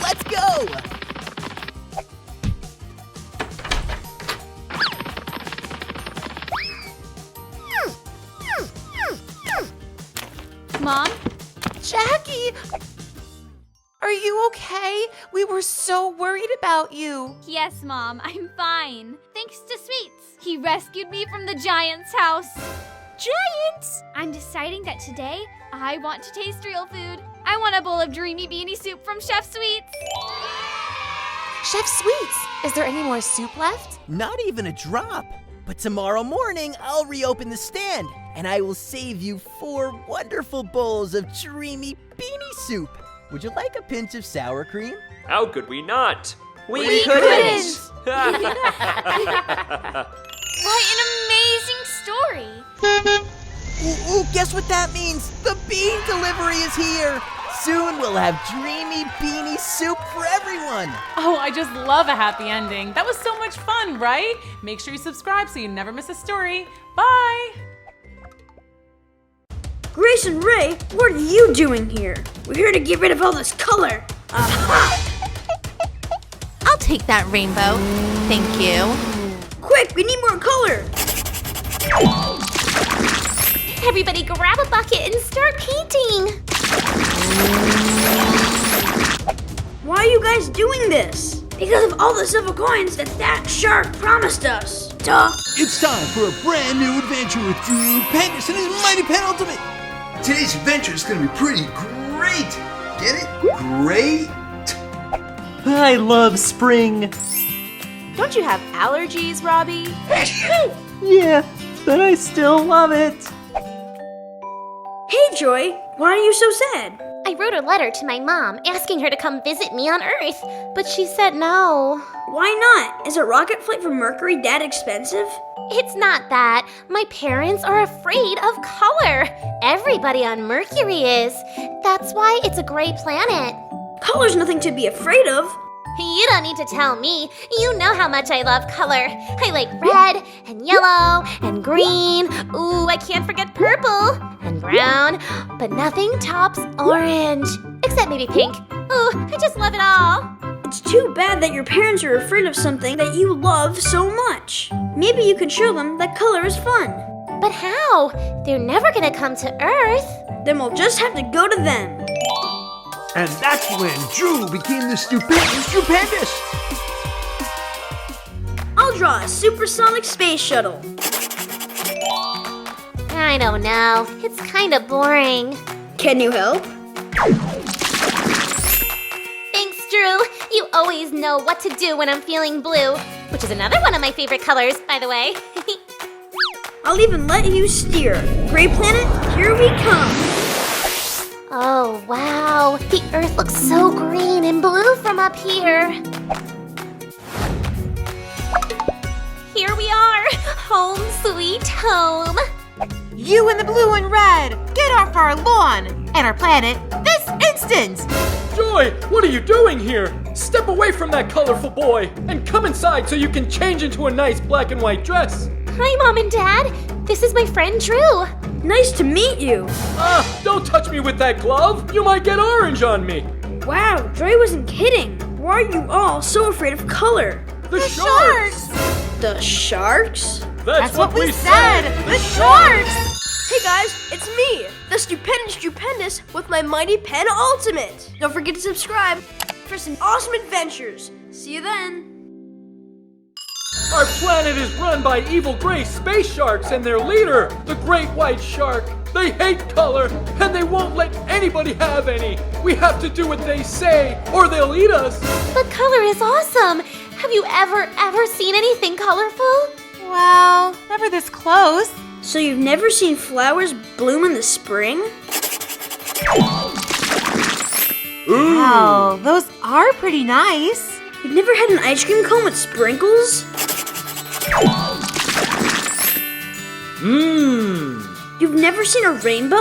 Let's go! Mom? Jackie! Are you okay? We were so worried about you. Yes, Mom, I'm fine. Thanks to Sweets. He rescued me from the Giants' house. Giants! I'm deciding that today I want to taste real food. I want a bowl of dreamy beanie soup from Chef Sweets. Chef Sweets, Is there any more soup left? Not even a drop. But tomorrow morning, I'll reopen the stand, and I will save you 4 wonderful bowls of dreamy beanie soup. Would you like a pinch of sour cream? How could we not? We couldn't! What an amazing story! Ooh, guess what that means? The bean delivery is here! Soon we'll have dreamy beanie soup for everyone! Oh, I just love a happy ending. That was so much fun, right? Make sure you subscribe so you never miss a story. Bye! Grace and Ray, what are you doing here? We're here to get rid of all this color. Aha! I'll take that rainbow. Thank you. Quick, we need more color. Everybody grab a bucket and start painting. Why are you guys doing this? Because of all the silver coins that shark promised us. Duh. It's time for a brand new adventure with Drew Pendis and his Mighty Pen Ultimate. Today's adventure is going to be pretty great. Get it? Great? I love spring. Don't you have allergies, Robbie? Yeah, but I still love it. Hey, Joy, why are you so sad? I wrote a letter to my mom asking her to come visit me on Earth, but she said no. Why not? Is a rocket flight from Mercury that expensive? It's not that. My parents are afraid of color. Everybody on Mercury is. That's why it's a gray planet. Color's nothing to be afraid of. You don't need to tell me. You know how much I love color. I like red and yellow and green. Ooh, I can't forget purple and brown, but nothing tops orange. Except maybe pink. Ooh, I just love it all. It's too bad that your parents are afraid of something that you love so much. Maybe you could show them that color is fun. But how? They're never gonna come to Earth. Then we'll just have to go to them. And that's when Drew became the stupendous. I'll draw a supersonic space shuttle. I don't know. It's kind of boring. Can you help? Thanks, Drew. You always know what to do when I'm feeling blue, which is another one of my favorite colors, by the way. I'll even let you steer. Gray Planet, here we come. Oh, wow. The Earth looks so green and blue from up here. Here we are. Home sweet home. You in the blue and red, get off our lawn and our planet this instant! Joy, what are you doing here? Step away from that colorful boy and come inside so you can change into a nice black and white dress. Hi, Mom and Dad. This is my friend Drew. Nice to meet you. Don't touch me with that glove. You might get orange on me. Wow, Dre wasn't kidding. Why are you all so afraid of color? The sharks! The sharks? That's what we said! The sharks! Hey guys, it's me, the stupendous with my Mighty Pen Ultimate. Don't forget to subscribe for some awesome adventures. See you then. Our planet is run by evil gray space sharks and their leader, the great white shark. They hate color, and they won't let anybody have any. We have to do what they say, or they'll eat us. But color is awesome. Have you ever seen anything colorful? Well, never this close. So you've never seen flowers bloom in the spring? Wow, those are pretty nice. You've never had an ice cream cone with sprinkles? You've never seen a rainbow?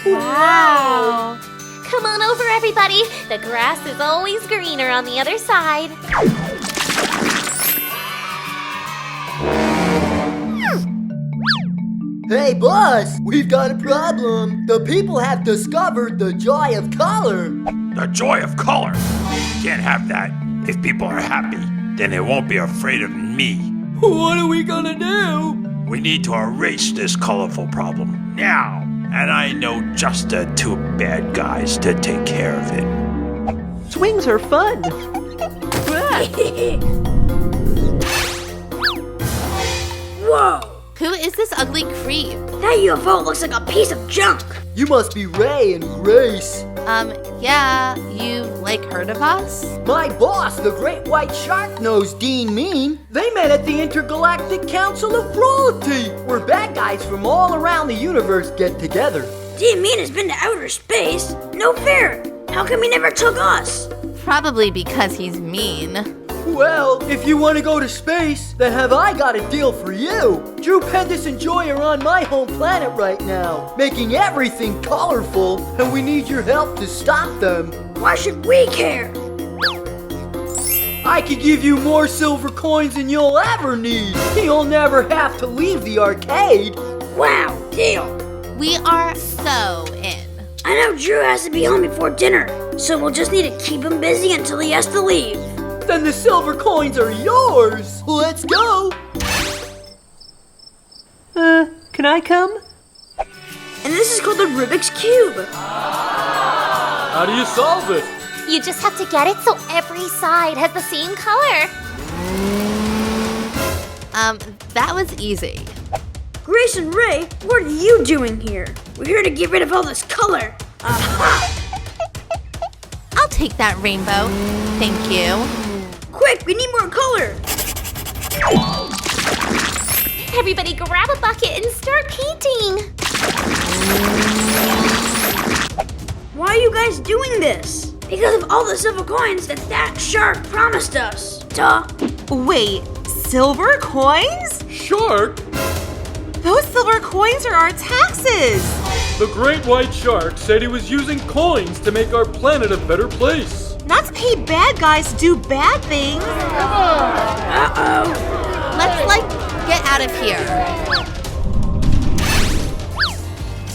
Wow. Come on over, everybody. The grass is always greener on the other side. Hey boss, we've got a problem. The people have discovered the joy of color. The joy of color? Can't have that. If people are happy, then they won't be afraid of me. What are we gonna do? We need to erase this colorful problem now. And I know just the 2 bad guys to take care of it. Swings are fun. Whoa! Who is this ugly creep. That UFO looks like a piece of junk. You must be Ray and Grace. Yeah, you, heard of us? My boss, the Great White Shark, knows Dean Mean. They met at the Intergalactic Council of Cruelty, where bad guys from all around the universe get together. Dean Mean has been to outer space? No fair. How come he never took us? Probably because he's mean. Well, if you want to go to space, then have I got a deal for you. Drew Pendis and Joy are on my home planet right now, making everything colorful, and we need your help to stop them. Why should we care? I could give you more silver coins than you'll ever need. You'll never have to leave the arcade. Wow, deal. We are so in. I know Drew has to be home before dinner, so we'll just need to keep him busy until he has to leave. Then the silver coins are yours. Let's go. Can I come? And this is called the Rubik's Cube. How do you solve it? You just have to get it so every side has the same color. That was easy. Grace and Ray, what are you doing here? We're here to get rid of all this color. Aha! I'll take that rainbow. Thank you. Quick, we need more color. Everybody grab a bucket and start painting. Why are you guys doing this? Because of all the silver coins that shark promised us. Duh. Wait, silver coins? Shark? Those silver coins are our taxes. The Great White Shark said he was using coins to make our planet a better place. Not to pay bad guys to do bad things. Uh-oh. Let's, get out of here.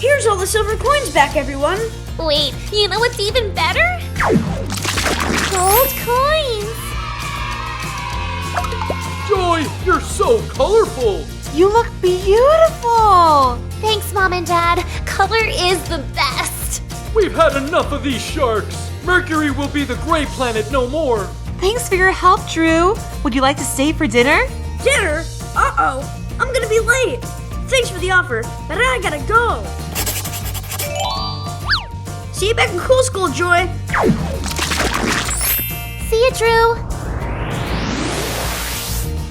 Here's all the silver coins back, everyone. Wait, you know what's even better? Gold coins. Joy, you're so colorful. You look beautiful. Thanks, Mom and Dad. Color is the best. We've had enough of these sharks. Mercury will be the gray planet no more. Thanks for your help, Drew. Would you like to stay for dinner? Dinner? Uh-oh. I'm gonna be late. Thanks for the offer, but I gotta go. See you back in Cool School, Joy. See you, Drew.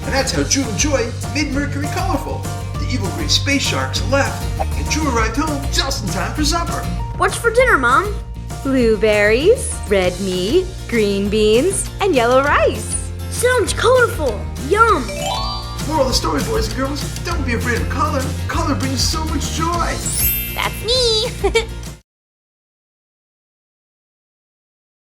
And that's how Drew and Joy made Mercury colorful. The evil gray space sharks left, and Drew arrived home just in time for supper. What's for dinner, Mom? Blueberries, red meat, green beans, and yellow rice. Sounds colorful. Yum. Moral of the story, boys and girls, don't be afraid of color. Color brings so much joy. That's me.